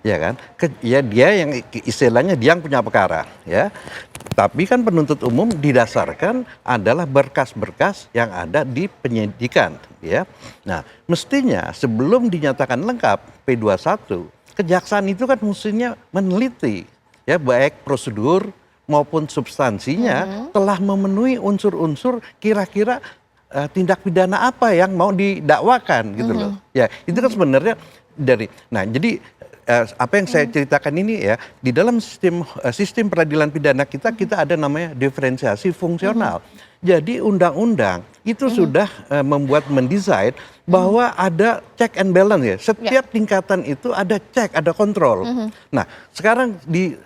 ya kan, ya dia yang istilahnya dia yang punya perkara, ya. Tapi kan penuntut umum didasarkan adalah berkas-berkas yang ada di penyidikan, ya. Nah, mestinya sebelum dinyatakan lengkap P21, kejaksaan itu kan mestinya meneliti, ya, baik prosedur maupun substansinya telah memenuhi unsur-unsur kira-kira tindak pidana apa yang mau didakwakan gitu loh. Ya, itu kan sebenarnya dari. Nah, jadi apa yang saya ceritakan ini ya, di dalam sistem peradilan pidana kita ada namanya diferensiasi fungsional. Jadi undang-undang itu sudah mendesain bahwa ada check and balance ya. Setiap tingkatan itu ada cek, ada kontrol. Nah, sekarang di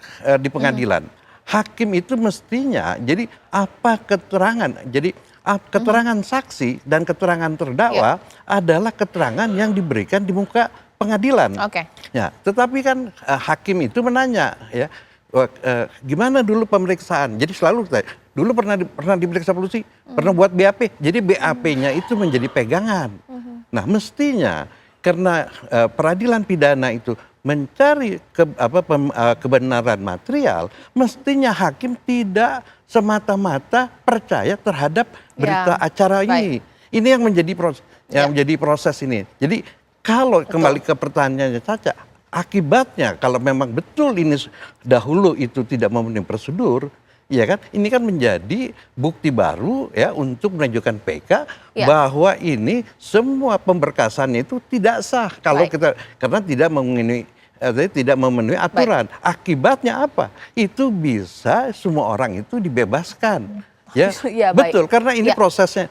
pengadilan hakim itu mestinya jadi apa keterangan? Jadi keterangan saksi dan keterangan terdakwa adalah keterangan yang diberikan di muka pengadilan. Ya, tetapi kan hakim itu menanya ya, gimana dulu pemeriksaan? Jadi selalu dulu pernah diperiksa polisi, pernah buat BAP. Jadi BAP-nya itu menjadi pegangan. Nah, mestinya karena peradilan pidana itu mencari kebenaran material, mestinya hakim tidak semata-mata percaya terhadap berita acara ini. Ini yang menjadi proses ini. Jadi kalau kembali ke pertanyaannya Caca, akibatnya kalau memang betul ini dahulu itu tidak memenuhi prosedur, ya kan? Ini kan menjadi bukti baru ya untuk menunjukkan PK bahwa ini semua pemberkasannya itu tidak sah kalau kita karena tidak memenuhi aturan. Akibatnya apa? Itu bisa semua orang itu dibebaskan. Ya, betul, karena ini prosesnya.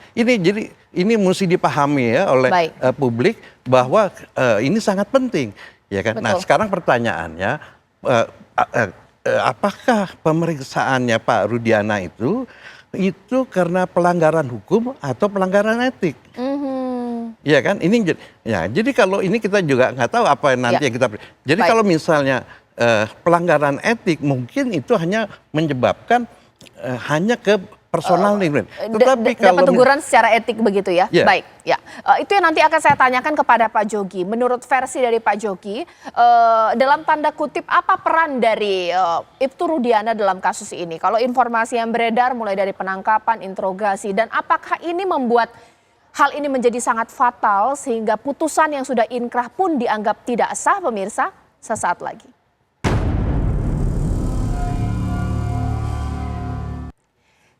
Ini mesti dipahami ya oleh publik bahwa ini sangat penting, ya kan. Nah, sekarang pertanyaannya, apakah pemeriksaannya Pak Rudiana itu karena pelanggaran hukum atau pelanggaran etik? Ya kan, ini ya. Jadi kalau ini kita juga nggak tahu apa nanti yang kita. Jadi kalau misalnya pelanggaran etik mungkin itu hanya menyebabkan hanya ke personal tetapi kalau teguran secara etik begitu ya. Baik, ya. Itu yang nanti akan saya tanyakan kepada Pak Jogi. Menurut versi dari Pak Jogi, dalam tanda kutip apa peran dari Ibtu Rudiana dalam kasus ini? Kalau informasi yang beredar mulai dari penangkapan, interogasi, dan apakah ini membuat hal ini menjadi sangat fatal sehingga putusan yang sudah inkrah pun dianggap tidak sah, pemirsa? Sesaat lagi.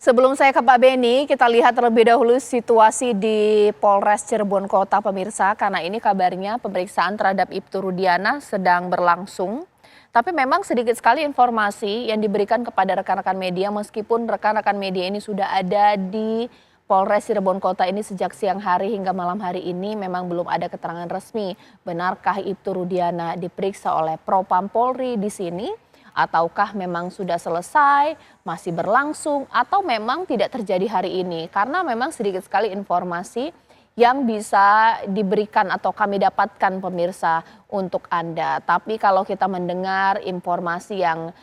Sebelum saya ke Pak Beni, kita lihat terlebih dahulu situasi di Polres Cirebon Kota pemirsa, karena ini kabarnya pemeriksaan terhadap Ibtu Rudiana sedang berlangsung. Tapi memang sedikit sekali informasi yang diberikan kepada rekan-rekan media, meskipun rekan-rekan media ini sudah ada di Polres Cirebon Kota ini sejak siang hari hingga malam hari ini, memang belum ada keterangan resmi. Benarkah Ibtu Rudiana diperiksa oleh Propam Polri di sini? Ataukah memang sudah selesai, masih berlangsung, atau memang tidak terjadi hari ini? Karena memang sedikit sekali informasi yang bisa diberikan atau kami dapatkan pemirsa untuk Anda. Tapi kalau kita mendengar informasi yang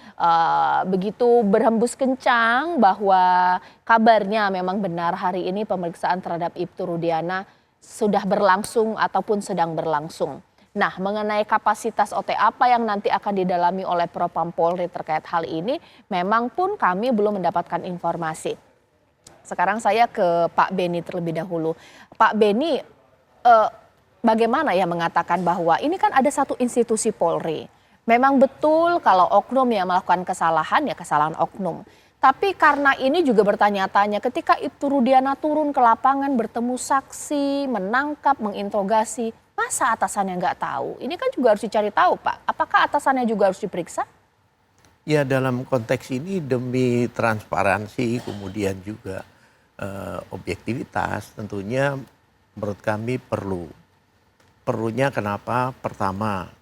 begitu berhembus kencang bahwa kabarnya memang benar hari ini pemeriksaan terhadap Ibtu Rudiana sudah berlangsung ataupun sedang berlangsung. Nah, mengenai kapasitas OT apa yang nanti akan didalami oleh Propam Polri terkait hal ini, memang pun kami belum mendapatkan informasi. Sekarang saya ke Pak Beni terlebih dahulu. Pak Beni, bagaimana ya mengatakan bahwa ini kan ada satu institusi Polri. Memang betul kalau oknum yang melakukan kesalahan, ya kesalahan oknum. Tapi karena ini juga bertanya-tanya ketika Ibtu Rudiana turun ke lapangan bertemu saksi, menangkap, menginterogasi, masa atasannya nggak tahu? Ini kan juga harus dicari tahu, Pak. Apakah atasannya juga harus diperiksa? Ya, dalam konteks ini demi transparansi kemudian juga objektivitas tentunya menurut kami perlunya kenapa? Pertama,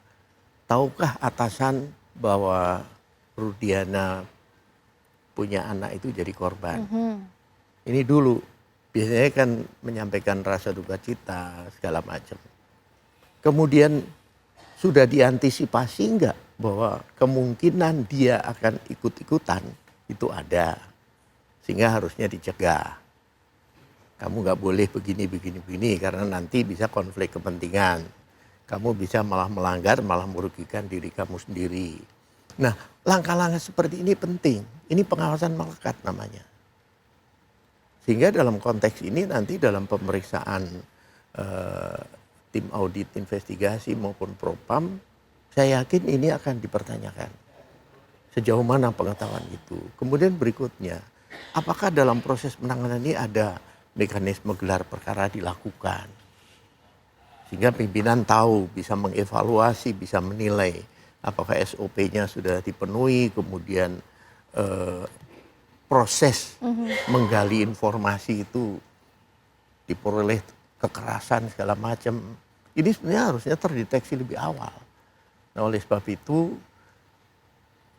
tahukah atasan bahwa Rudiana punya anak itu jadi korban? Ini dulu biasanya kan menyampaikan rasa duka cita segala macam. Kemudian sudah diantisipasi enggak bahwa kemungkinan dia akan ikut-ikutan itu ada, sehingga harusnya dicegah. Kamu nggak boleh begini karena nanti bisa konflik kepentingan. Kamu bisa malah melanggar, malah merugikan diri kamu sendiri. Nah, langkah-langkah seperti ini penting. Ini pengawasan melekat namanya. Sehingga dalam konteks ini nanti dalam pemeriksaan tim audit investigasi maupun Propam, saya yakin ini akan dipertanyakan. Sejauh mana pengetahuan itu. Kemudian berikutnya, apakah dalam proses penanganan ini ada mekanisme gelar perkara dilakukan. Sehingga pimpinan tahu, bisa mengevaluasi, bisa menilai apakah SOP-nya sudah dipenuhi, kemudian proses menggali informasi itu diperoleh kekerasan segala macam. Ini sebenarnya harusnya terdeteksi lebih awal. Nah, oleh sebab itu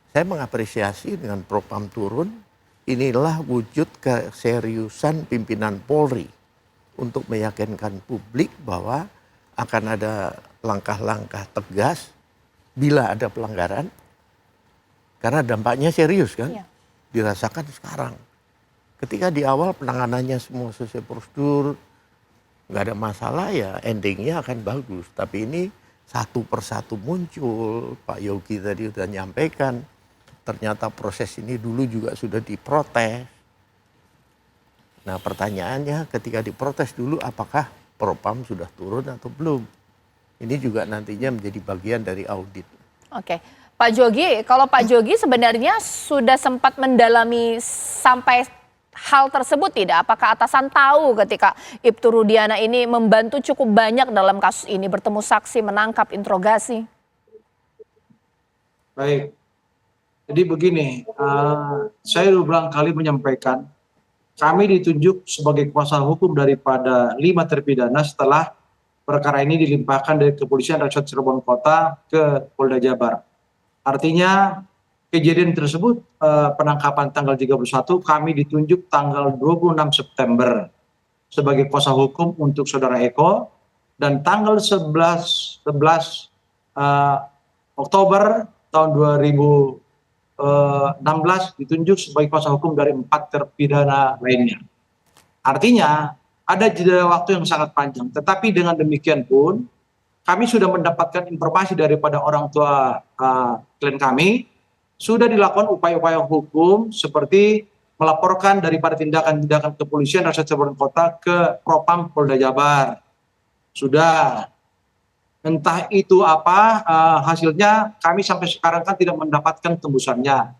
saya mengapresiasi dengan Propam turun, inilah wujud keseriusan pimpinan Polri untuk meyakinkan publik bahwa akan ada langkah-langkah tegas bila ada pelanggaran, karena dampaknya serius kan, dirasakan sekarang. Ketika di awal penanganannya semua sesuai prosedur, nggak ada masalah, ya endingnya akan bagus. Tapi ini satu persatu muncul, Pak Yogi tadi sudah nyampaikan, ternyata proses ini dulu juga sudah diprotes. Nah, pertanyaannya ketika diprotes dulu apakah Propam sudah turun atau belum? Ini juga nantinya menjadi bagian dari audit. Oke, Pak Jogi, kalau Pak Jogi sebenarnya sudah sempat mendalami sampai hal tersebut tidak? Apakah atasan tahu ketika Ibtu Rudiana ini membantu cukup banyak dalam kasus ini, bertemu saksi, menangkap, interogasi? Baik, jadi begini, saya berulang kali menyampaikan, kami ditunjuk sebagai kuasa hukum daripada 5 terpidana setelah perkara ini dilimpahkan dari Kepolisian Resort Cirebon Kota ke Polda Jabar. Artinya kejadian tersebut, penangkapan tanggal 31, kami ditunjuk tanggal 26 September sebagai kuasa hukum untuk Saudara Eko, dan tanggal 11 Oktober tahun 2016 ditunjuk sebagai kuasa hukum dari 4 terpidana lainnya. Artinya ada jeda waktu yang sangat panjang, tetapi dengan demikian pun kami sudah mendapatkan informasi daripada orang tua klien kami, sudah dilakukan upaya-upaya hukum seperti melaporkan daripada tindakan-tindakan kepolisian Resort Cirebon Kota ke Propam Polda Jabar. Sudah, entah itu apa hasilnya, kami sampai sekarang kan tidak mendapatkan tembusannya.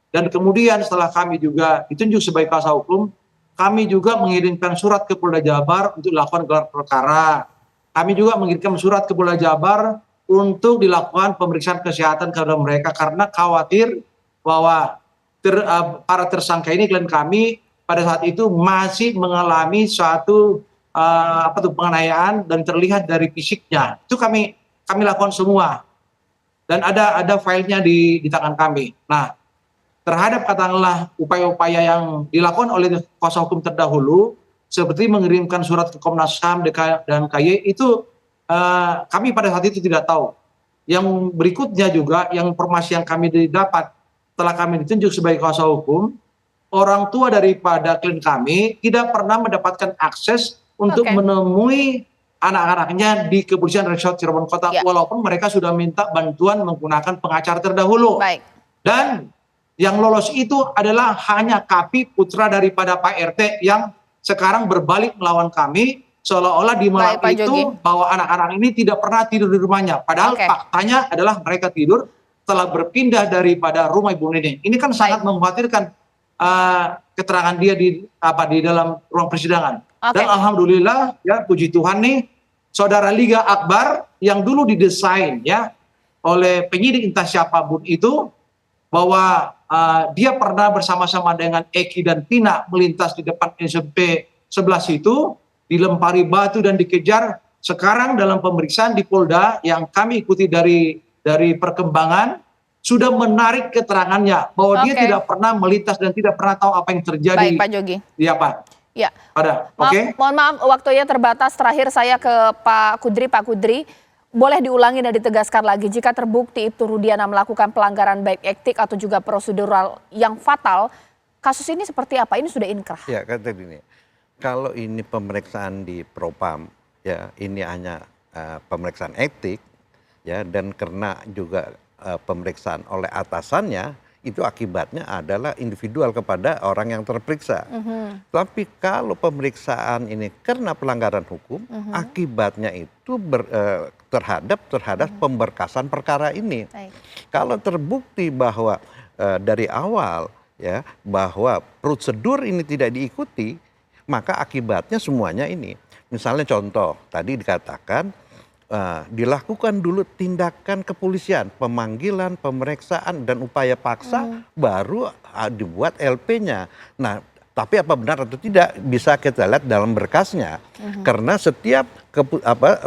Dan kemudian setelah kami juga ditunjuk sebagai kuasa hukum, kami juga mengirimkan surat ke Polda Jabar untuk dilakukan gelar perkara. Kami juga mengirimkan surat ke Polda Jabar untuk dilakukan pemeriksaan kesehatan kepada mereka karena khawatir bahwa para tersangka ini klien kami pada saat itu masih mengalami suatu penganiayaan dan terlihat dari fisiknya. Itu kami lakukan semua. Dan ada filenya di tangan kami. Nah, terhadap katakanlah upaya-upaya yang dilakukan oleh kuasa hukum terdahulu, seperti mengirimkan surat ke Komnas HAM dan KY, itu kami pada saat itu tidak tahu. Yang berikutnya juga, yang informasi yang kami dapat setelah kami ditunjuk sebagai kuasa hukum, orang tua daripada klien kami tidak pernah mendapatkan akses untuk menemui anak-anaknya di Kepolisian Resort Cirebon Kota, walaupun mereka sudah minta bantuan menggunakan pengacara terdahulu. Baik. Dan yang lolos itu adalah hanya Kapi, putra daripada Pak RT, yang sekarang berbalik melawan kami, seolah-olah di malam itu bahwa anak-anak ini tidak pernah tidur di rumahnya. Padahal faktanya adalah mereka tidur setelah berpindah daripada rumah Ibu Nining. Ini kan sangat mengkhawatirkan keterangan dia di dalam ruang persidangan. Dan alhamdulillah ya, puji Tuhan nih, saudara Liga Akbar yang dulu didesain ya oleh penyidik entah siapapun itu, bahwa dia pernah bersama-sama dengan Eki dan Tina melintas di depan SMP 11 itu, dilempari batu dan dikejar. Sekarang dalam pemeriksaan di Polda yang kami ikuti dari perkembangan, sudah menarik keterangannya bahwa dia tidak pernah melintas dan tidak pernah tahu apa yang terjadi. Baik, Pak Jogi. Iya, Pak. Ya. Ada. Mohon maaf, waktunya terbatas. Terakhir saya ke Pak Kudri. Pak Kudri, boleh diulangi dan ditegaskan lagi, jika terbukti Ibtu Rudiana melakukan pelanggaran baik etik atau juga prosedural yang fatal, kasus ini seperti apa? Ini sudah inkrah. Ya, kata ini. Kalau ini pemeriksaan di Propam, ya ini hanya pemeriksaan etik, ya, dan karena juga pemeriksaan oleh atasannya, itu akibatnya adalah individual kepada orang yang terperiksa. Tapi kalau pemeriksaan ini karena pelanggaran hukum, akibatnya itu terhadap pemberkasan perkara ini. Kalau terbukti bahwa dari awal ya bahwa prosedur ini tidak diikuti, maka akibatnya semuanya ini. Misalnya contoh, tadi dikatakan dilakukan dulu tindakan kepolisian, pemanggilan, pemeriksaan, dan upaya paksa, baru dibuat LP-nya. Nah, tapi apa benar atau tidak bisa kita lihat dalam berkasnya. Karena setiap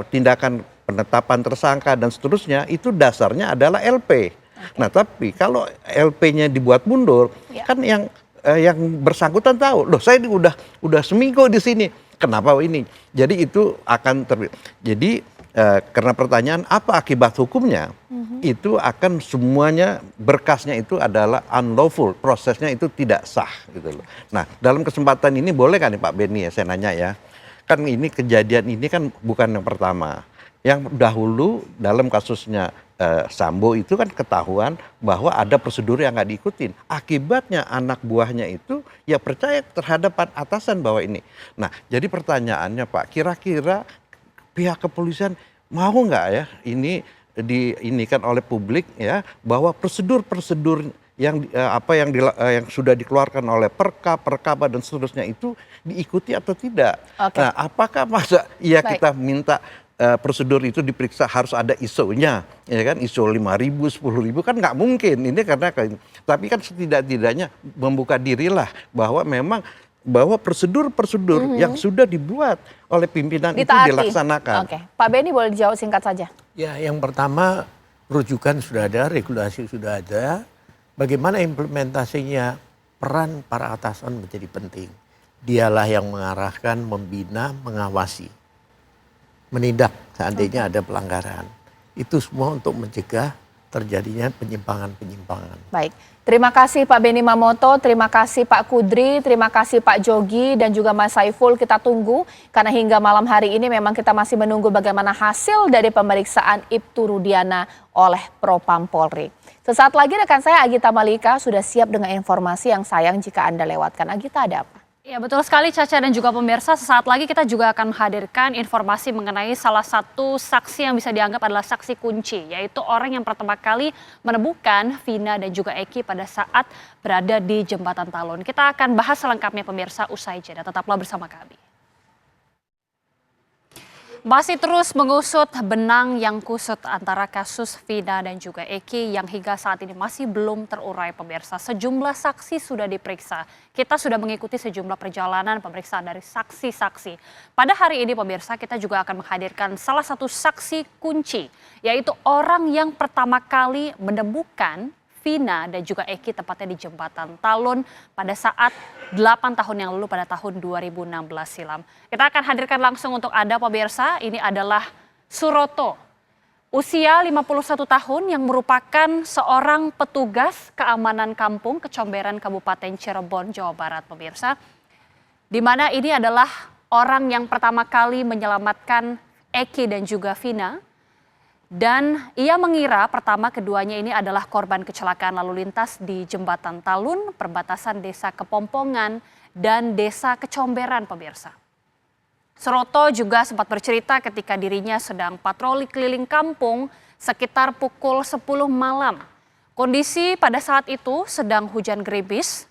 tindakan penetapan tersangka dan seterusnya, itu dasarnya adalah LP. Nah, tapi kalau LP-nya dibuat mundur, kan yang bersangkutan tahu, loh saya udah seminggu di sini, kenapa ini? Jadi itu akan jadi karena pertanyaan apa akibat hukumnya, itu akan semuanya berkasnya itu adalah unlawful, prosesnya itu tidak sah gitu loh. Nah, dalam kesempatan ini boleh kan nih Pak Beni ya, saya nanya ya, kan ini kejadian ini kan bukan yang pertama. Yang dahulu dalam kasusnya Sambo itu kan ketahuan bahwa ada prosedur yang nggak diikutin. Akibatnya anak buahnya itu ya percaya terhadap atasan bahwa ini. Nah, jadi pertanyaannya Pak, kira-kira pihak kepolisian mau nggak ya ini diinikan oleh publik ya bahwa prosedur-prosedur yang yang sudah dikeluarkan oleh Perkaba dan seterusnya itu diikuti atau tidak? Nah, apakah masa kita minta prosedur itu diperiksa harus ada ISO-nya, ya kan, ISO 5.000, 10.000 kan nggak mungkin ini karena tapi kan setidak-tidaknya membuka dirilah bahwa memang prosedur-prosedur yang sudah dibuat oleh pimpinan itu dilaksanakan. Oke, Pak Beni boleh dijawab singkat saja. Ya, yang pertama rujukan sudah ada, regulasi sudah ada. Bagaimana implementasinya, peran para atasan menjadi penting. Dialah yang mengarahkan, membina, mengawasi, menindak seandainya ada pelanggaran. Itu semua untuk mencegah terjadinya penyimpangan-penyimpangan. Baik, terima kasih Pak Beni Mamoto, terima kasih Pak Kudri, terima kasih Pak Jogi dan juga Mas Saiful. Kita tunggu karena hingga malam hari ini memang kita masih menunggu bagaimana hasil dari pemeriksaan Ibtu Rudiana oleh Propam Polri. Sesaat lagi rekan saya Agita Malika sudah siap dengan informasi yang sayang jika Anda lewatkan. Agita, ada apa? Ya betul sekali Caca dan juga pemirsa, sesaat lagi kita juga akan menghadirkan informasi mengenai salah satu saksi yang bisa dianggap adalah saksi kunci, yaitu orang yang pertama kali menemukan Vina dan juga Eki pada saat berada di Jembatan Talun. Kita akan bahas selengkapnya pemirsa usai jeda, tetaplah bersama kami. Masih terus mengusut benang yang kusut antara kasus Vina dan juga Eki yang hingga saat ini masih belum terurai pemirsa. Sejumlah saksi sudah diperiksa. Kita sudah mengikuti sejumlah perjalanan pemeriksaan dari saksi-saksi. Pada hari ini pemirsa kita juga akan menghadirkan salah satu saksi kunci, yaitu orang yang pertama kali menemukan Vina dan juga Eki tepatnya di Jembatan Talun pada saat 8 tahun yang lalu pada tahun 2016 silam. Kita akan hadirkan langsung untuk Anda pemirsa, ini adalah Suroto. Usia 51 tahun yang merupakan seorang petugas keamanan kampung Kecomberan Kabupaten Cirebon, Jawa Barat pemirsa. Di mana ini adalah orang yang pertama kali menyelamatkan Eki dan juga Vina. Dan ia mengira pertama keduanya ini adalah korban kecelakaan lalu lintas di Jembatan Talun, perbatasan Desa Kepompongan dan Desa Kecomberan pemirsa. Suroto juga sempat bercerita ketika dirinya sedang patroli keliling kampung sekitar pukul 10 malam. Kondisi pada saat itu sedang hujan gerimis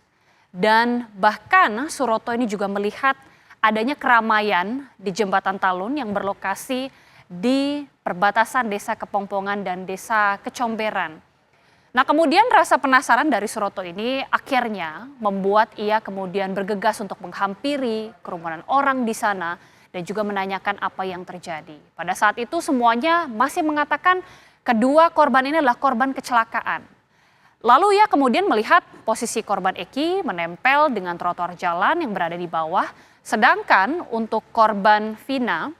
dan bahkan Suroto ini juga melihat adanya keramaian di Jembatan Talun yang berlokasi di perbatasan Desa Kepompongan dan Desa Kecomberan. Nah kemudian rasa penasaran dari Suroto ini akhirnya membuat ia kemudian bergegas untuk menghampiri kerumunan orang di sana dan juga menanyakan apa yang terjadi. Pada saat itu semuanya masih mengatakan kedua korban ini adalah korban kecelakaan. Lalu ia kemudian melihat posisi korban Eki menempel dengan trotoar jalan yang berada di bawah, sedangkan untuk korban Vina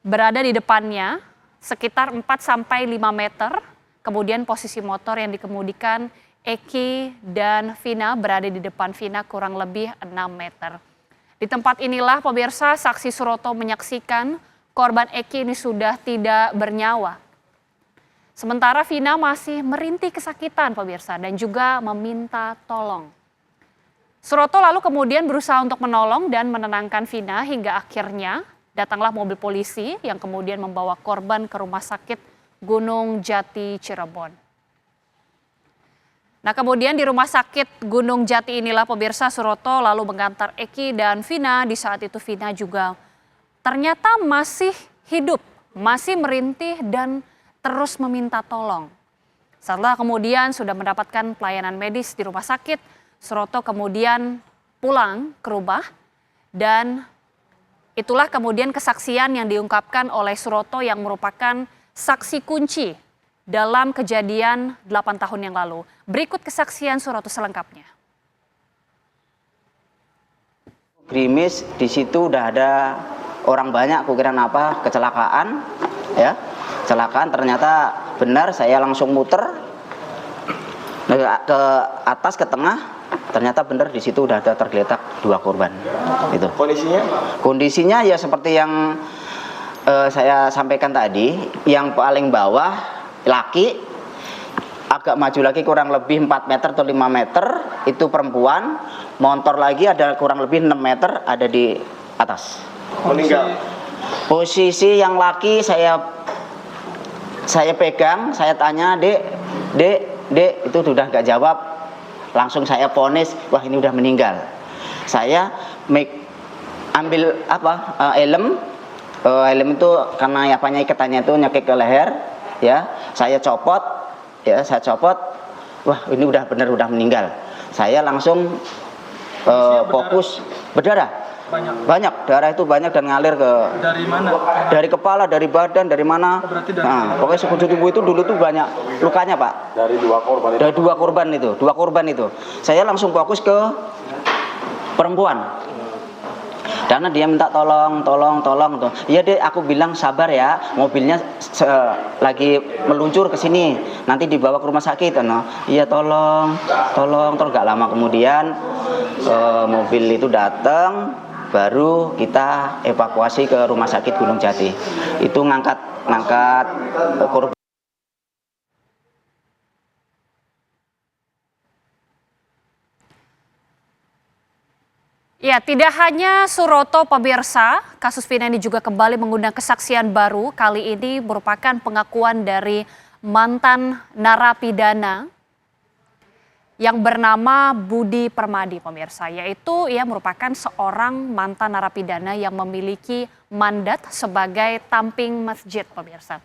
berada di depannya sekitar 4-5 meter, kemudian posisi motor yang dikemudikan Eki dan Vina berada di depan Vina kurang lebih 6 meter. Di tempat inilah pemirsa saksi Suroto menyaksikan korban Eki ini sudah tidak bernyawa. Sementara Vina masih merintih kesakitan pemirsa dan juga meminta tolong. Suroto lalu kemudian berusaha untuk menolong dan menenangkan Vina hingga akhirnya datanglah mobil polisi yang kemudian membawa korban ke Rumah Sakit Gunung Jati Cirebon. Nah kemudian di Rumah Sakit Gunung Jati inilah pemirsa Suroto lalu mengantar Eki dan Vina. Di saat itu Vina juga ternyata masih hidup, masih merintih dan terus meminta tolong. Setelah kemudian sudah mendapatkan pelayanan medis di rumah sakit, Suroto kemudian pulang ke rumah dan itulah kemudian kesaksian yang diungkapkan oleh Suroto yang merupakan saksi kunci dalam kejadian 8 tahun yang lalu. Berikut kesaksian Suroto selengkapnya. Gerimis di situ udah ada orang banyak, kukira apa kecelakaan ya. Kecelakaan ternyata benar, saya langsung muter ke atas ke tengah. Ternyata benar di situ udah ada tergeletak 2 korban. Itu. Kondisinya ya seperti yang saya sampaikan tadi, yang paling bawah laki, agak maju lagi kurang lebih 4 meter atau 5 meter itu perempuan, motor lagi ada kurang lebih 6 meter ada di atas. Meninggal. Posisi yang laki saya pegang, saya tanya, Dek, itu sudah nggak jawab. Langsung saya vonis, wah ini udah meninggal. Saya ambil helm itu karena apanya ikatannya itu nyekik ke leher, ya. Saya copot, wah ini udah benar udah meninggal. Saya langsung fokus berdarah. Banyak darah itu banyak dan ngalir ke dari mana? Dari kepala, dari badan, dari mana? Nah, pokoknya sekujur tubuh itu dulu tuh banyak lukanya Pak. Dari 2 korban itu. Dari 2 korban itu. Saya langsung fokus ke perempuan. Karena dia minta tolong tuh. Iya Dek, aku bilang sabar ya, mobilnya lagi meluncur ke sini, nanti dibawa ke rumah sakit. No. Iya tolong. Terus gak lama kemudian mobil itu datang. Baru kita evakuasi ke Rumah Sakit Gunung Jati. Itu ngangkat korban. Ya, tidak hanya Suroto pemirsa, kasus Vina ini juga kembali mengundang kesaksian baru. Kali ini merupakan pengakuan dari mantan narapidana yang bernama Budi Permadi pemirsa. Yaitu ia merupakan seorang mantan narapidana yang memiliki mandat sebagai tamping masjid pemirsa.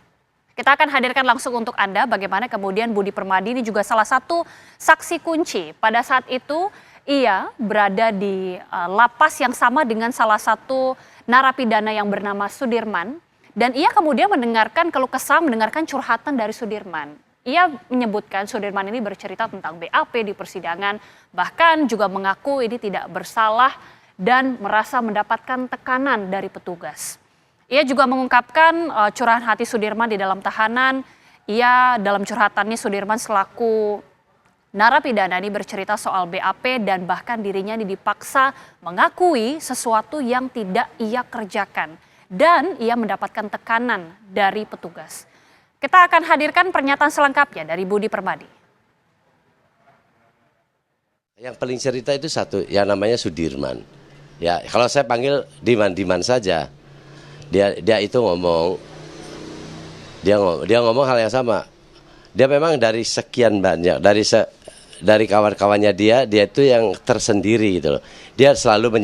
Kita akan hadirkan langsung untuk Anda bagaimana kemudian Budi Permadi ini juga salah satu saksi kunci. Pada saat itu ia berada di lapas yang sama dengan salah satu narapidana yang bernama Sudirman. Dan ia kemudian mendengarkan keluh kesah, mendengarkan curhatan dari Sudirman. Ia menyebutkan Sudirman ini bercerita tentang BAP di persidangan. Bahkan juga mengaku ini tidak bersalah dan merasa mendapatkan tekanan dari petugas. Ia juga mengungkapkan curahan hati Sudirman di dalam tahanan. Ia dalam curhatannya Sudirman selaku narapidana ini bercerita soal BAP dan bahkan dirinya ini dipaksa mengakui sesuatu yang tidak ia kerjakan. Dan ia mendapatkan tekanan dari petugas. Kita akan hadirkan pernyataan selengkapnya dari Budi Permadi. Yang paling cerita itu satu, yang namanya Sudirman. Ya, kalau saya panggil Diman saja. Dia itu ngomong, dia ngomong hal yang sama. Dia memang dari sekian banyak, dari kawan-kawannya dia itu yang tersendiri gitu loh. Dia selalu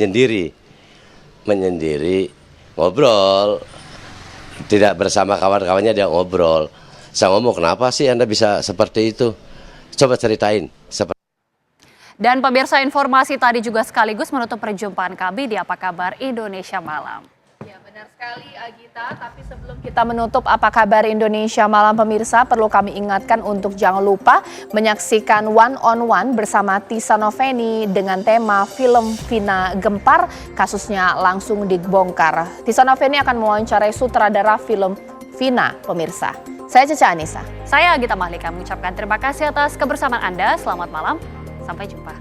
menyendiri, ngobrol, tidak bersama kawan-kawannya dia ngobrol. Saya ngomong, kenapa sih Anda bisa seperti itu? Coba ceritain. Dan pemirsa, informasi tadi juga sekaligus menutup perjumpaan kami di Apa Kabar Indonesia Malam. Ya, benar sekali Agita, tapi sebelum kita menutup Apa Kabar Indonesia Malam pemirsa, perlu kami ingatkan untuk jangan lupa menyaksikan One on One bersama Tisa Noveni dengan tema film Vina Gempar, kasusnya langsung dibongkar. Tisa Noveni akan mewawancarai sutradara film Vina pemirsa. Saya Caca Anissa. Saya Agita Mahlika mengucapkan terima kasih atas kebersamaan Anda. Selamat malam, sampai jumpa.